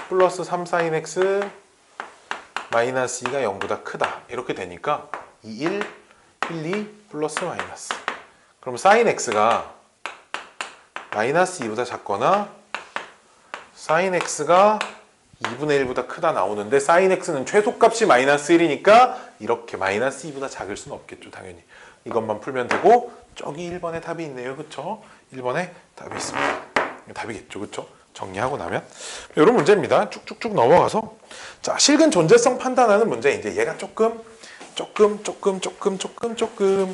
플러스 3 사인 x 마이너스 2가 0보다 크다 이렇게 되니까 2, 1, 2 플러스 마이너스. 그럼 사인 x가 마이너스 2보다 작거나 사인 x가 2분의 1보다 크다 나오는데 사인 x는 최소값이 마이너스 1이니까 이렇게 마이너스 2보다 작을 수는 없겠죠. 당연히 이것만 풀면 되고 저기 1번에 답이 있네요. 그쵸? 1번에 답이 있습니다. 답이겠죠. 그쵸? 정리하고 나면 이런 문제입니다. 쭉쭉쭉 넘어가서 자 실근 존재성 판단하는 문제. 이제 얘가 조금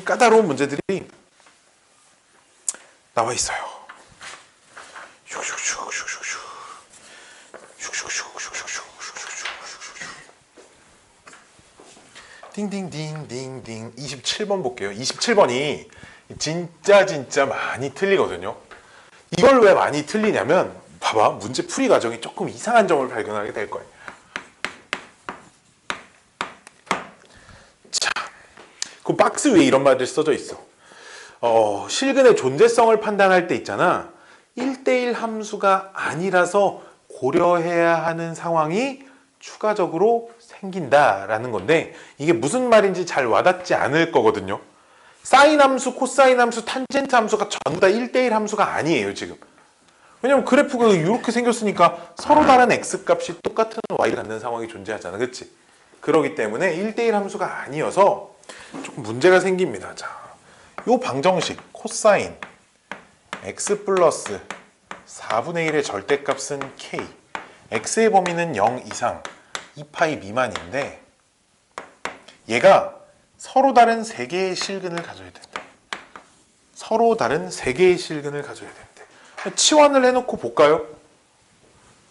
까다로운 문제들이 나와 있어요. 띵띵띵띵띵 27번 볼게요. 27번이 진짜 많이 틀리거든요. 이걸 왜 많이 틀리냐면 봐봐. 문제 풀이 과정이 조금 이상한 점을 발견하게 될 거예요. 자, 그 박스 위에 이런 말들이 써져 있어. 실근의 존재성을 판단할 때 있잖아. 1대1 함수가 아니라서 고려해야 하는 상황이 추가적으로 생긴다라는 건데 이게 무슨 말인지 잘 와닿지 않을 거거든요. 사인 함수, 코사인 함수, 탄젠트 함수가 전부 다 1대1 함수가 아니에요, 지금. 왜냐면 그래프가 이렇게 생겼으니까 서로 다른 x값이 똑같은 y를 갖는 상황이 존재하잖아. 그치? 그렇기 때문에 1대1 함수가 아니어서 조금 문제가 생깁니다. 자, 요 방정식 코사인 x 플러스 4분의 1의 절대값은 k x의 범위는 0 이상 2파이 미만인데 얘가 서로 다른 3개의 실근을 가져야 된다. 서로 다른 3개의 실근을 가져야 된대. 치환을 해놓고 볼까요?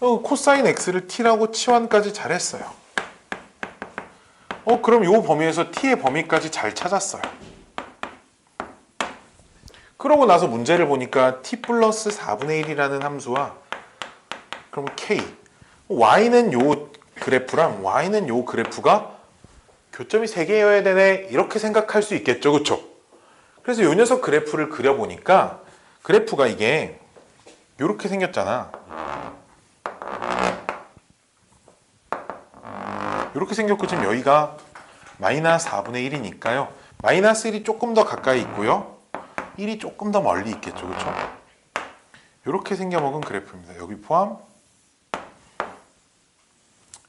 코사인 x를 t라고 치환까지 잘했어요. 그럼 요 범위에서 t의 범위까지 잘 찾았어요. 그러고 나서 문제를 보니까 t 플러스 4분의 1이라는 함수와 그럼 k y는 요 그래프랑 y는 요 그래프가 교점이 3개여야 되네 이렇게 생각할 수 있겠죠. 그쵸? 그래서 요 녀석 그래프를 그려보니까 그래프가 이게 요렇게 생겼잖아. 요렇게 생겼고 지금 여기가 마이너스 4분의 1이니까요. 마이너스 1이 조금 더 가까이 있고요. 1이 조금 더 멀리 있겠죠. 그쵸? 요렇게 생겨먹은 그래프입니다. 여기 포함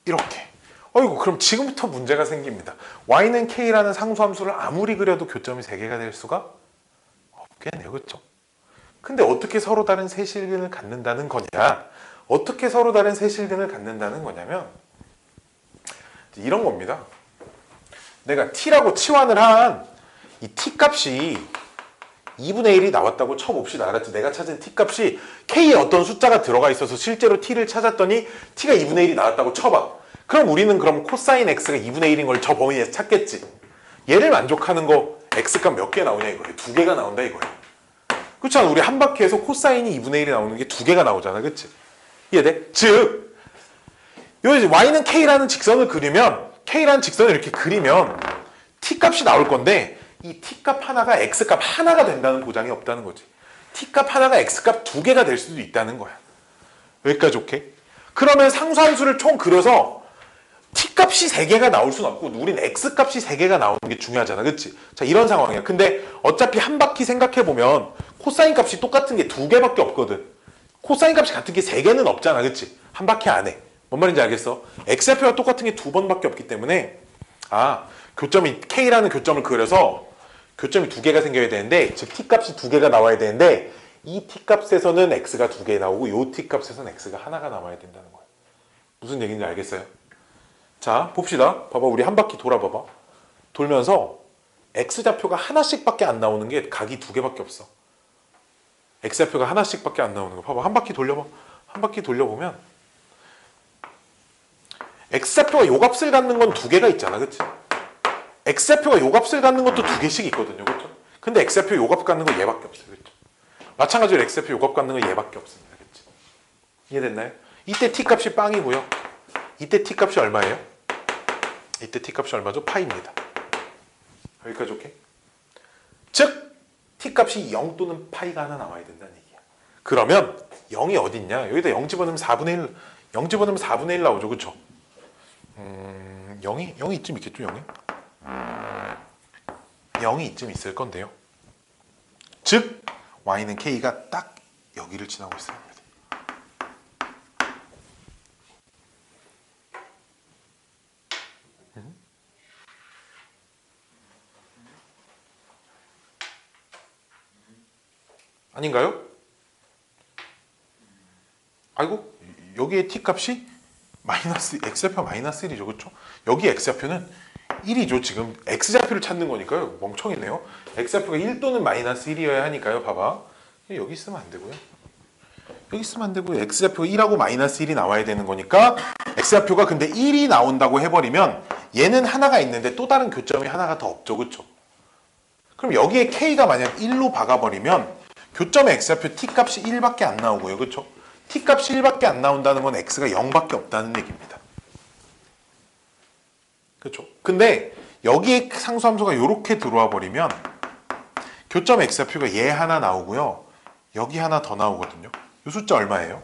이렇게. 어이구 그럼 지금부터 문제가 생깁니다. y는 k라는 상수함수를 아무리 그려도 교점이 3개가 될 수가 없겠네요. 그렇죠? 근데 어떻게 서로 다른 세 실근을 갖는다는 거냐? 어떻게 서로 다른 세 실근을 갖는다는 거냐면 이런 겁니다. 내가 t라고 치환을 한 이 t 값이 2분의 1이 나왔다고 쳐봅시다. 알았지? 내가 찾은 t 값이 k에 어떤 숫자가 들어가 있어서 실제로 t를 찾았더니 t가 2분의 1이 나왔다고 쳐봐. 그럼 우리는 그럼 코사인 x가 2분의 1인 걸 저 범위에서 찾겠지. 얘를 만족하는 거 x값 몇 개 나오냐 이거예요. 2개가 나온다 이거예요. 그렇잖아. 우리 한 바퀴에서 코사인이 2분의 1이 나오는 게 2개가 나오잖아. 그치? 이해돼? 즉 요 y는 k라는 직선을 그리면 k라는 직선을 이렇게 그리면 t값이 나올 건데 이 t값 하나가 x값 하나가 된다는 보장이 없다는 거지. t값 하나가 x값 2개가 될 수도 있다는 거야. 여기까지 오케이? 그러면 상수함수를 총 그려서 t값이 3개가 나올 수는 없고 우린 x값이 3개가 나오는 게 중요하잖아. 그치? 자, 이런 상황이야. 근데 어차피 한 바퀴 생각해보면 코사인 값이 똑같은 게 2개밖에 없거든. 코사인 값이 같은 게 3개는 없잖아. 그치? 한 바퀴 안에. 뭔 말인지 알겠어? x좌표가 똑같은 게 2번밖에 없기 때문에 교점이 k라는 교점을 그려서 교점이 2개가 생겨야 되는데 즉 t값이 2개가 나와야 되는데 이 t값에서는 x가 2개 나오고 이 t값에서는 x가 하나가 나와야 된다는 거예요. 무슨 얘기인지 알겠어요? 자, 봅시다. 봐봐. 우리 한 바퀴 돌아봐봐. 돌면서 x좌표가 하나씩밖에 안 나오는 게 각이 두 개밖에 없어. x좌표가 하나씩밖에 안 나오는 거 봐봐. 한 바퀴 돌려봐. 한 바퀴 돌려보면 x좌표가 요 값을 갖는 건 두 개가 있잖아, 그치? x좌표가 요 값을 갖는 것도 두 개씩 있거든요, 그쵸? 근데 x좌표 요 값 갖는 거 얘밖에 없어요, 그쵸? 마찬가지로 x좌표 요 값 갖는 거 얘밖에 없습니다, 그치? 이해됐나요? 이때 t 값이 빵이고요. 이때 t 값이 얼마예요? 이때 t 값이 얼마죠? 파입니다. 여기까지 오케이? 즉 t 값이 0 또는 파이가 하나 나와야 된다는 얘기야. 그러면 0이 어딨냐? 여기다 0 집어넣으면 4분의 1, 0 집어넣으면 4분의 1 나오죠, 그쵸? 0이 이쯤 있겠죠, 0이 이쯤 있을 건데요. 즉 y는 k가 딱 여기를 지나고 있어야 합니다. 아닌가요? 아이고, 여기에 t 값이 x좌표 마이너스 1이죠, 그렇죠? 여기 x좌표는 1이죠. 지금 x좌표를 찾는 거니까요. 멍청이네요. x좌표가 1 또는 마이너스 1이어야 하니까요. 봐봐. 여기 있으면 안 되고요. 여기 있으면 안 되고요. x좌표가 1하고 마이너스 1이 나와야 되는 거니까 x좌표가 근데 1이 나온다고 해버리면 얘는 하나가 있는데 또 다른 교점이 하나가 더 없죠, 그렇죠? 그럼 여기에 k가 만약 1로 박아버리면 교점의 x좌표 t값이 1밖에 안 나오고요. 그렇죠? t값이 1밖에 안 나온다는 건 x가 0밖에 없다는 얘기입니다. 그렇죠? 근데 여기에 상수함수가 이렇게 들어와 버리면 교점 x좌표가 얘 하나 나오고요. 여기 하나 더 나오거든요. 이 숫자 얼마예요?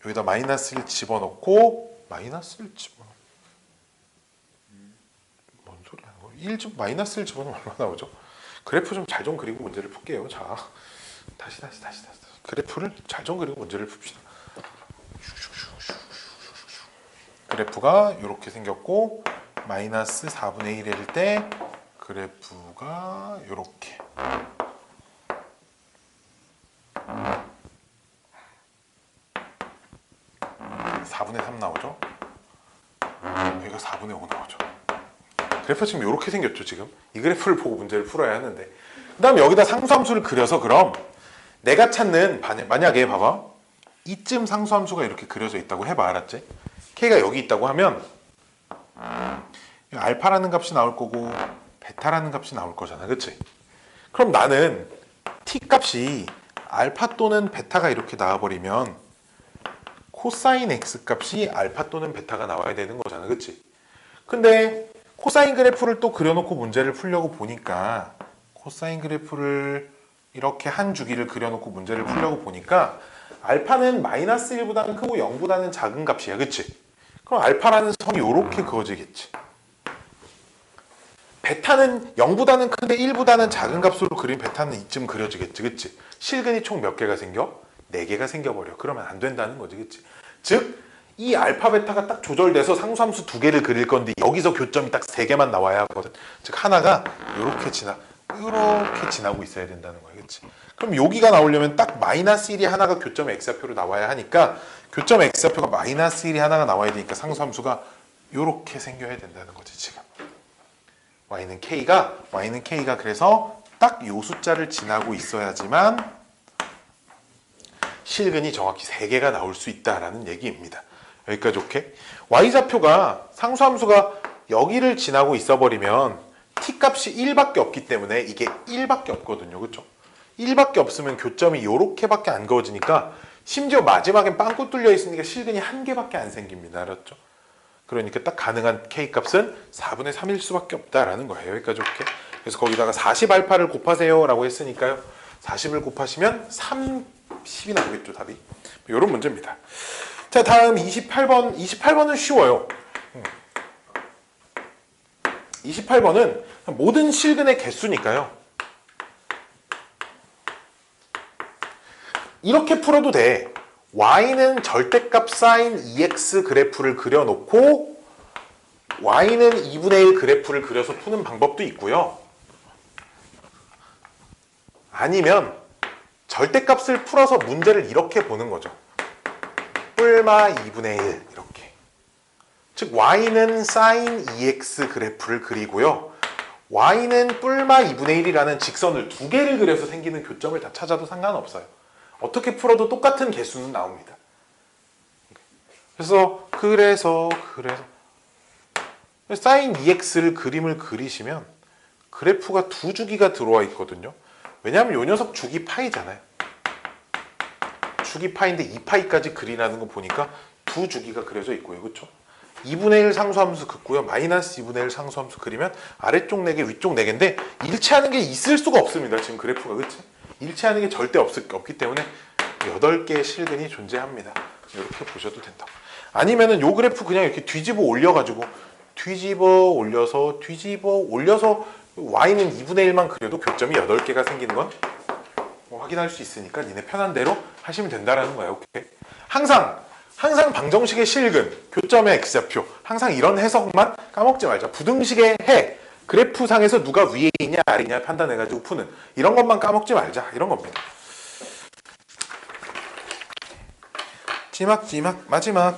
여기다 마이너스 1 집어넣고 마이너스 1 집어넣고 뭔 소리 하는 거야? 마이너스 1 집어넣으면 얼마 나오죠? 그래프 좀 잘 좀 그리고 문제를 풀게요. 자, 다시. 그래프를 잘 좀 그리고 문제를 풉시다. 그래프가 이렇게 생겼고 마이너스 4분의 1일 때 그래프가 이렇게 4분의 3 나오죠? 여기가 4분의 5 나오죠. 그래프 지금 이렇게 생겼죠, 지금. 이 그래프를 보고 문제를 풀어야 하는데. 그 다음에 여기다 상수함수를 그려서 그럼 내가 찾는, 만약에 봐봐. 이쯤 상수함수가 이렇게 그려져 있다고 해봐, 알았지? k가 여기 있다고 하면 알파라는 값이 나올 거고 베타라는 값이 나올 거잖아, 그치? 그럼 나는 t 값이 알파 또는 베타가 이렇게 나와버리면 코사인 x 값이 알파 또는 베타가 나와야 되는 거잖아, 그치? 근데 코사인 그래프를 또 그려놓고 문제를 풀려고 보니까 코사인 그래프를 이렇게 한 주기를 그려놓고 문제를 풀려고 보니까 알파는 마이너스 1보다는 크고 0보다는 작은 값이야, 그치? 그럼 알파라는 선이 이렇게 그어지겠지. 베타는 0보다는 큰데 1보다는 작은 값으로 그린 베타는 이쯤 그려지겠지, 그치? 실근이 총 몇 개가 생겨? 4개가 생겨버려. 그러면 안 된다는 거지, 그치? 즉, 이 알파 베타가 딱 조절돼서 상수함수 2개를 그릴 건데 여기서 교점이 딱 3개만 나와야 하거든. 즉 하나가 이렇게 지나고 있어야 된다는 거야, 그치? 그럼 여기가 나오려면 딱 마이너스 1이 하나가 교점 x좌표로 나와야 하니까 교점 x좌표가 마이너스 1이 하나가 나와야 되니까 상수함수가 이렇게 생겨야 된다는 거지, 지금. y는 k가 그래서 딱 요 숫자를 지나고 있어야지만 실근이 정확히 3개가 나올 수 있다라는 얘기입니다. 여기까지 오케이? y좌표가 상수함수가 여기를 지나고 있어버리면 t값이 1밖에 없기 때문에 이게 1밖에 없거든요. 그렇죠? 1밖에 없으면 교점이 이렇게밖에 안 그어지니까 심지어 마지막엔 빵꾸 뚫려 있으니까 실근이 1개밖에 안 생깁니다. 알았죠? 그러니까 딱 가능한 k값은 4분의 3일 수밖에 없다라는 거예요. 여기까지 오케이? 그래서 거기다가 40알파를 곱하세요 라고 했으니까요. 40을 곱하시면 30이 나오겠죠, 답이. 이런 문제입니다. 자, 다음 28번. 28번은 쉬워요. 28번은 모든 실근의 개수니까요. 이렇게 풀어도 돼. y는 절대값 사인 2x 그래프를 그려놓고 y는 2분의 1 그래프를 그려서 푸는 방법도 있고요. 아니면 절대값을 풀어서 문제를 이렇게 보는 거죠. 뿔마 2분의 1 이렇게. 즉 y는 sin 2x 그래프를 그리고요. y는 뿔마 2분의 1이라는 직선을 두 개를 그려서 생기는 교점을 다 찾아도 상관없어요. 어떻게 풀어도 똑같은 개수는 나옵니다. 그래서 sin 2x를 그림을 그리시면 그래프가 두 주기가 들어와 있거든요. 왜냐하면 이 녀석 주기 파이잖아요. 주기 파인데 2파이까지 그리라는 거 보니까 두 주기가 그려져 있고요. 그렇죠? 2분의 1 상수함수 긋고요. 마이너스 2분의 1 상수함수 그리면 아래쪽 4개, 위쪽 4개인데 일치하는 게 있을 수가 없습니다. 지금 그래프가. 그렇지? 일치하는 게 절대 없기 때문에 8개의 실근이 존재합니다. 이렇게 보셔도 된다. 아니면은 요 그래프 그냥 이렇게 뒤집어 올려가지고 뒤집어 올려서 y는 2분의 1만 그려도 교점이 8개가 생기는 건 확인할 수 있으니까 니네 편한 대로 하시면 된다라는 거예요. 오케이? 항상 방정식의 실근, 교점의 x좌표, 항상 이런 해석만 까먹지 말자. 부등식의 해, 그래프상에서 누가 위에 있냐 아래 있냐 판단해가지고 푸는 이런 것만 까먹지 말자. 이런 겁니다. 마지막.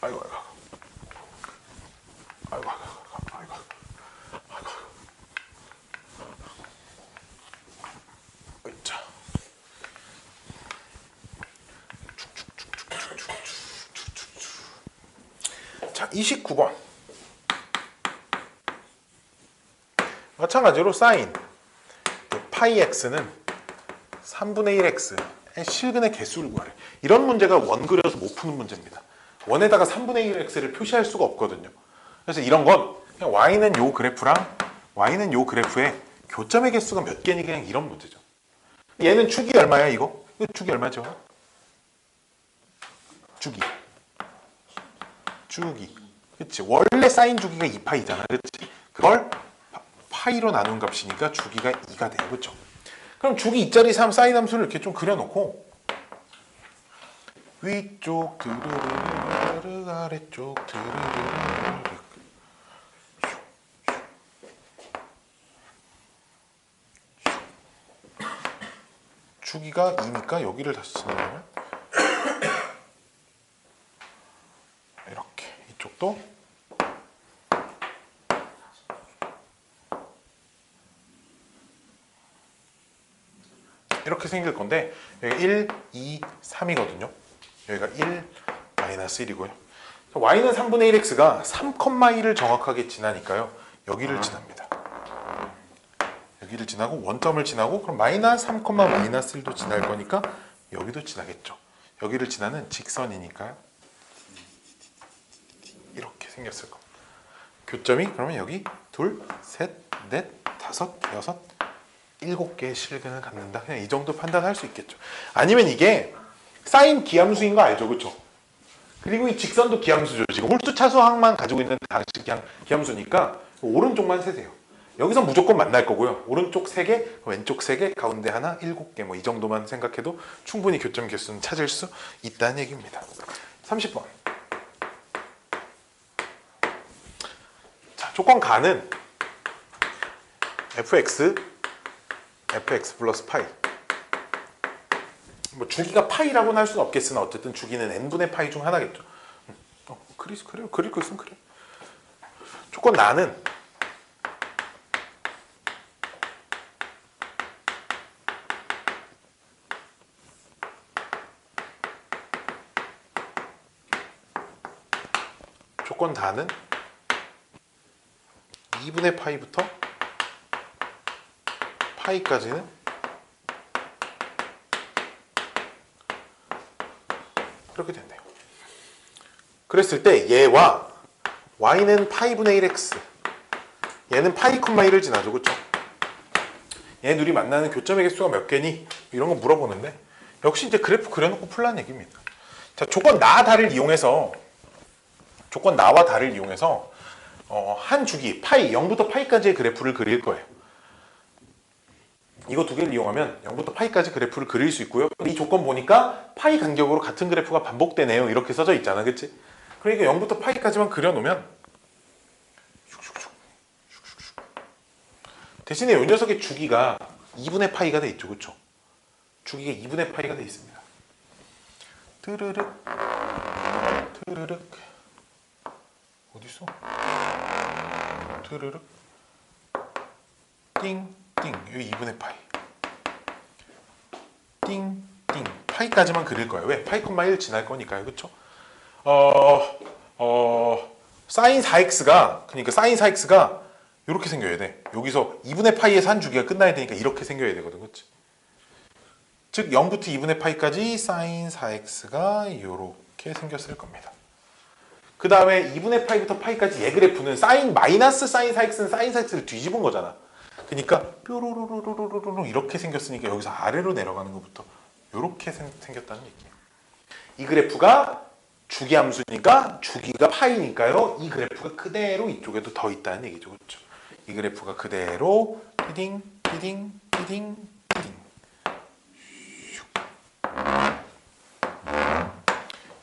아이고. 자, 29번. 마찬가지로 sin 파이 x는 3분의 1x의 실근의 개수를 구하래. 이런 문제가 원 그려서 못 푸는 문제입니다. 원에다가 3분의 1x를 표시할 수가 없거든요. 그래서 이런 건 그냥 y는 요 그래프에 교점의 개수가 몇 개니 그냥 이런 문제죠. 얘는 축이 얼마야 이거? 이거 축이 얼마죠? 주기. 그치? 원래 사인 주기가 2파이잖아. 그치? 그걸 파이로 나눈 값이니까 주기가 2가 돼요. 그쵸? 그럼 주기 2짜리 3 사인 함수를 이렇게 좀 그려놓고 위쪽 드르르르 아래쪽 드르르르 주기가 2니까 여기를 다시 지나가면 이렇게 이쪽도 이렇게 생길 건데 여기가 1, 2, 3이거든요. 여기가 1, 마이너스 1이고요. y는 3분의 1x가 3,1을 정확하게 지나니까요. 여기를 지납니다. 여기를 지나고 원점을 지나고 그럼 마이너스 3, 마이너스 1도 지날 거니까 여기도 지나겠죠. 여기를 지나는 직선이니까요. 이렇게 생겼을 겁니다. 교점이 그러면 여기 둘, 셋, 넷, 다섯, 여섯, 7개의 실근을 갖는다. 그냥 이 정도 판단할 수 있겠죠. 아니면 이게 사인 기함수인 거 알죠? 그렇죠? 그리고 이 직선도 기함수죠. 지금 홀수 차수항만 가지고 있는 당식 기함수니까 오른쪽만 세세요. 여기서 무조건 만날 거고요. 오른쪽 3개, 왼쪽 3개, 가운데 하나, 7개 뭐 이 정도만 생각해도 충분히 교점 개수는 찾을 수 있다는 얘기입니다. 30번. 자, 조건 가는 fx 플러스 파이. 뭐 주기가 파이라고는 할 수는 없겠으나 어쨌든 주기는 n분의 파이 중 하나겠죠. 그래요. 그릴 거 있으면 그래. 조건 나는 조건 다는 2분의 파이부터 파이까지는 이렇게 된대요. 그랬을 때 얘와 y는 파이분의 1x 얘는 파이, 1을 지나죠. 그렇죠? 얘 둘이 만나는 교점의 개수가 몇 개니? 이런 거 물어보는데 역시 이제 그래프 그려놓고 풀라는 얘기입니다. 자, 조건 나와 다를 이용해서 한 주기 파이 0부터 파이까지의 그래프를 그릴 거예요. 이거 두 개를 이용하면 0부터 파이까지 그래프를 그릴 수 있고요. 이 조건 보니까 파이 간격으로 같은 그래프가 반복되네요. 이렇게 써져 있잖아. 그치? 그러니까 0부터 파이까지만 그려놓으면 대신에 이 녀석의 주기가 2분의 파이가 돼 있죠. 그쵸? 주기가 2분의 파이가 돼 있습니다. 트르륵 어딨어? 드르륵 띵띵 여기 2분의 파이 띵띵 파이까지만 그릴 거예요. 왜? 파이 콤마 1 지날 거니까요. 그쵸? 사인 4x가 그러니까 사인 4x가 이렇게 생겨야 돼. 여기서 2분의 파이에서 한 주기가 끝나야 되니까 이렇게 생겨야 되거든. 그치? 즉 0부터 2분의 파이까지 사인 4x가 이렇게 생겼을 겁니다. 그 다음에 2분의 파이부터 파이까지 얘 그래프는 사인 마이너스 사인 4x는 사인 4x를 뒤집은 거잖아. 그러니까 뾰로로로로로로 이렇게 생겼으니까 여기서 아래로 내려가는 것부터 이렇게 생겼다는 얘기예요. 이 그래프가 주기함수니까 주기가 파이니까요. 이 그래프가 그대로 이쪽에도 더 있다는 얘기죠. 그렇죠? 이 그래프가 그대로 피딩 피딩 피딩 피딩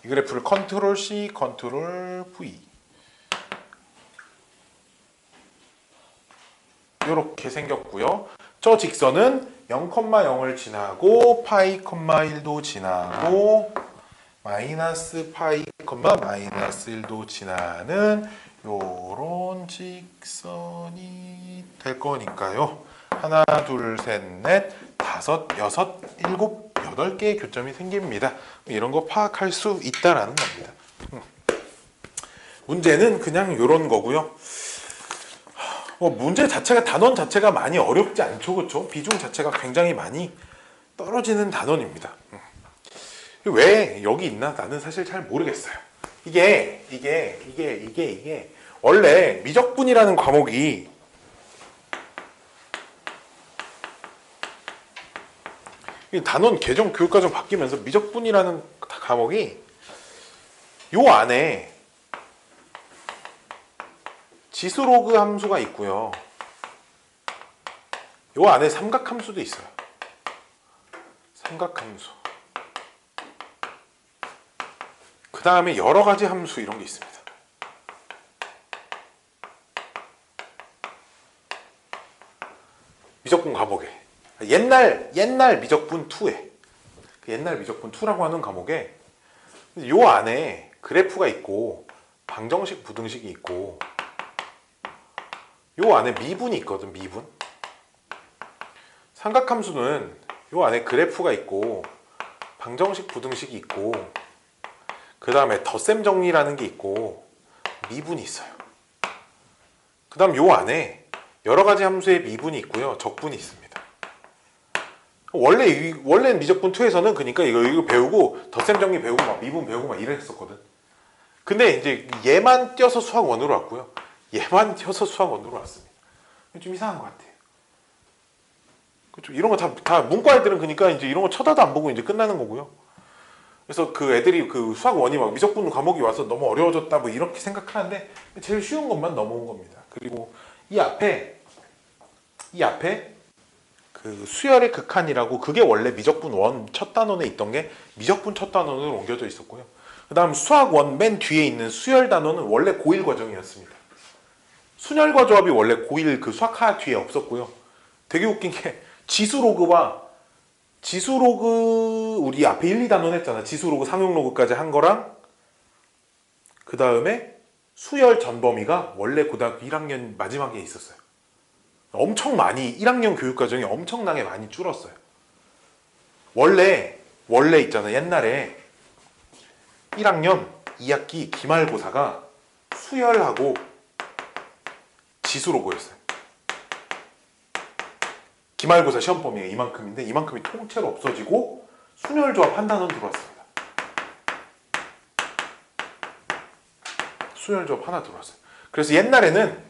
이 그래프를 컨트롤 C, 컨트롤 V 이렇게 생겼고요. 저 직선은 0,0을 지나고 파이, 1도 지나고 마이너스 파이, 마이너스 1도 지나는 요런 직선이 될 거니까요. 하나, 둘, 셋, 넷, 다섯, 여섯, 일곱, 8개의 교점이 생깁니다. 이런 거 파악할 수 있다라는 겁니다. 문제는 그냥 이런 거고요. 문제 자체가 단원 자체가 많이 어렵지 않죠, 그렇죠? 비중 자체가 굉장히 많이 떨어지는 단원입니다. 왜 여기 있나? 나는 사실 잘 모르겠어요. 이게 원래 미적분이라는 과목이 단원 개정 교육과정 바뀌면서 미적분이라는 과목이 요 안에 지수로그 함수가 있고요. 요 안에 삼각함수도 있어요. 삼각함수. 그 다음에 여러 가지 함수 이런 게 있습니다. 미적분 과목에 옛날 미적분 2에 옛날 미적분 2라고 하는 과목에 요 안에 그래프가 있고 방정식 부등식이 있고 요 안에 미분이 있거든. 미분. 삼각함수는 요 안에 그래프가 있고 방정식 부등식이 있고 그 다음에 덧셈 정리라는 게 있고 미분이 있어요. 그 다음 요 안에 여러 가지 함수의 미분이 있고요. 적분이 있습니다. 원래 미적분 2에서는 그러니까 이거 배우고 덧셈 정리 배우고 막 미분 배우고 막 이랬었거든. 근데 이제 얘만 띄어서 수학 1으로 왔고요. 얘만 띄어서 수학 1으로 왔습니다. 좀 이상한 것 같아요. 그렇죠? 이런 거 다 문과 애들은 그러니까 이제 이런 거 쳐다도 안 보고 이제 끝나는 거고요. 그래서 그 애들이 그 수학 1이 막 미적분 과목이 와서 너무 어려워졌다 뭐 이렇게 생각하는데 제일 쉬운 것만 넘어온 겁니다. 그리고 이 앞에 그 수열의 극한이라고 그게 원래 미적분 1 첫 단원에 있던 게 미적분 첫 단원으로 옮겨져 있었고요. 그 다음 수학 1 맨 뒤에 있는 수열 단원은 원래 고1 과정이었습니다. 순열과 조합이 원래 고1 그 수학하 뒤에 없었고요. 되게 웃긴 게 지수로그 우리 앞에 1, 2단원 했잖아. 지수로그, 상용로그까지 한 거랑 그 다음에 수열 전범위가 원래 고등학교 1학년 마지막에 있었어요. 엄청 많이 1학년 교육과정이 엄청나게 많이 줄었어요. 원래 있잖아. 옛날에 1학년 2학기 기말고사가 수열하고 지수로고였어요. 기말고사 시험 범위가 이만큼인데 이만큼이 통째로 없어지고 순열조합 한 단원 들어왔습니다. 순열조합 하나 들어왔어요. 그래서 옛날에는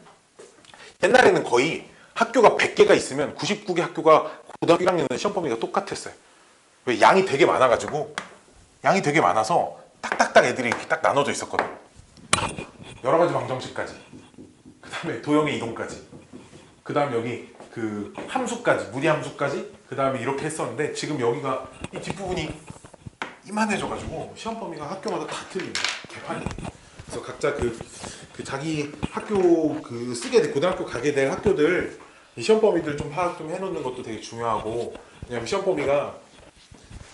거의 학교가 100개가 있으면 99개 학교가 고등학교 1학년은 시험 범위가 똑같았어요. 왜? 양이 되게 많아가지고 양이 되게 많아서 딱딱딱 애들이 이렇게 딱 나눠져 있었거든. 여러 가지 방정식까지 그 다음에 도형의 이동까지 그 다음 여기 그 함수까지 무리함수까지 그 다음에 이렇게 했었는데 지금 여기가 이 뒷부분이 이만해져가지고 시험 범위가 학교마다 다 틀립니다. 개판이. 그래서 각자 그 자기 학교 그 쓰게 될 고등학교 가게 될 학교들 이 시험 범위들 좀 파악 좀 해놓는 것도 되게 중요하고 왜냐면 시험 범위가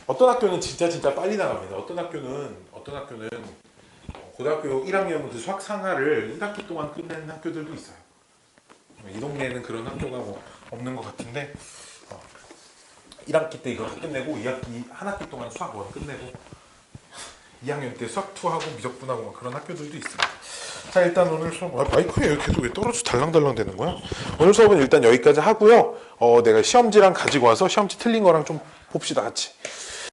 어떤 학교는 진짜 빨리 나갑니다. 어떤 학교는 고등학교 1학년부터 수학 상하를 1학기 동안 끝내는 학교들도 있어요. 이 동네에는 그런 학교가 뭐 없는 것 같은데 1학기 때 이거 다 끝내고 2학기 한 학기 동안 수학 1 끝내고 2학년 때 수학 2하고 미적분하고 막 그런 학교들도 있습니다. 자, 일단 오늘 수업 마이크에 계속 왜 떨어져 달랑달랑 되는 거야? 오늘 수업은 일단 여기까지 하고요. 내가 시험지랑 가지고 와서 시험지 틀린 거랑 좀 봅시다 같이.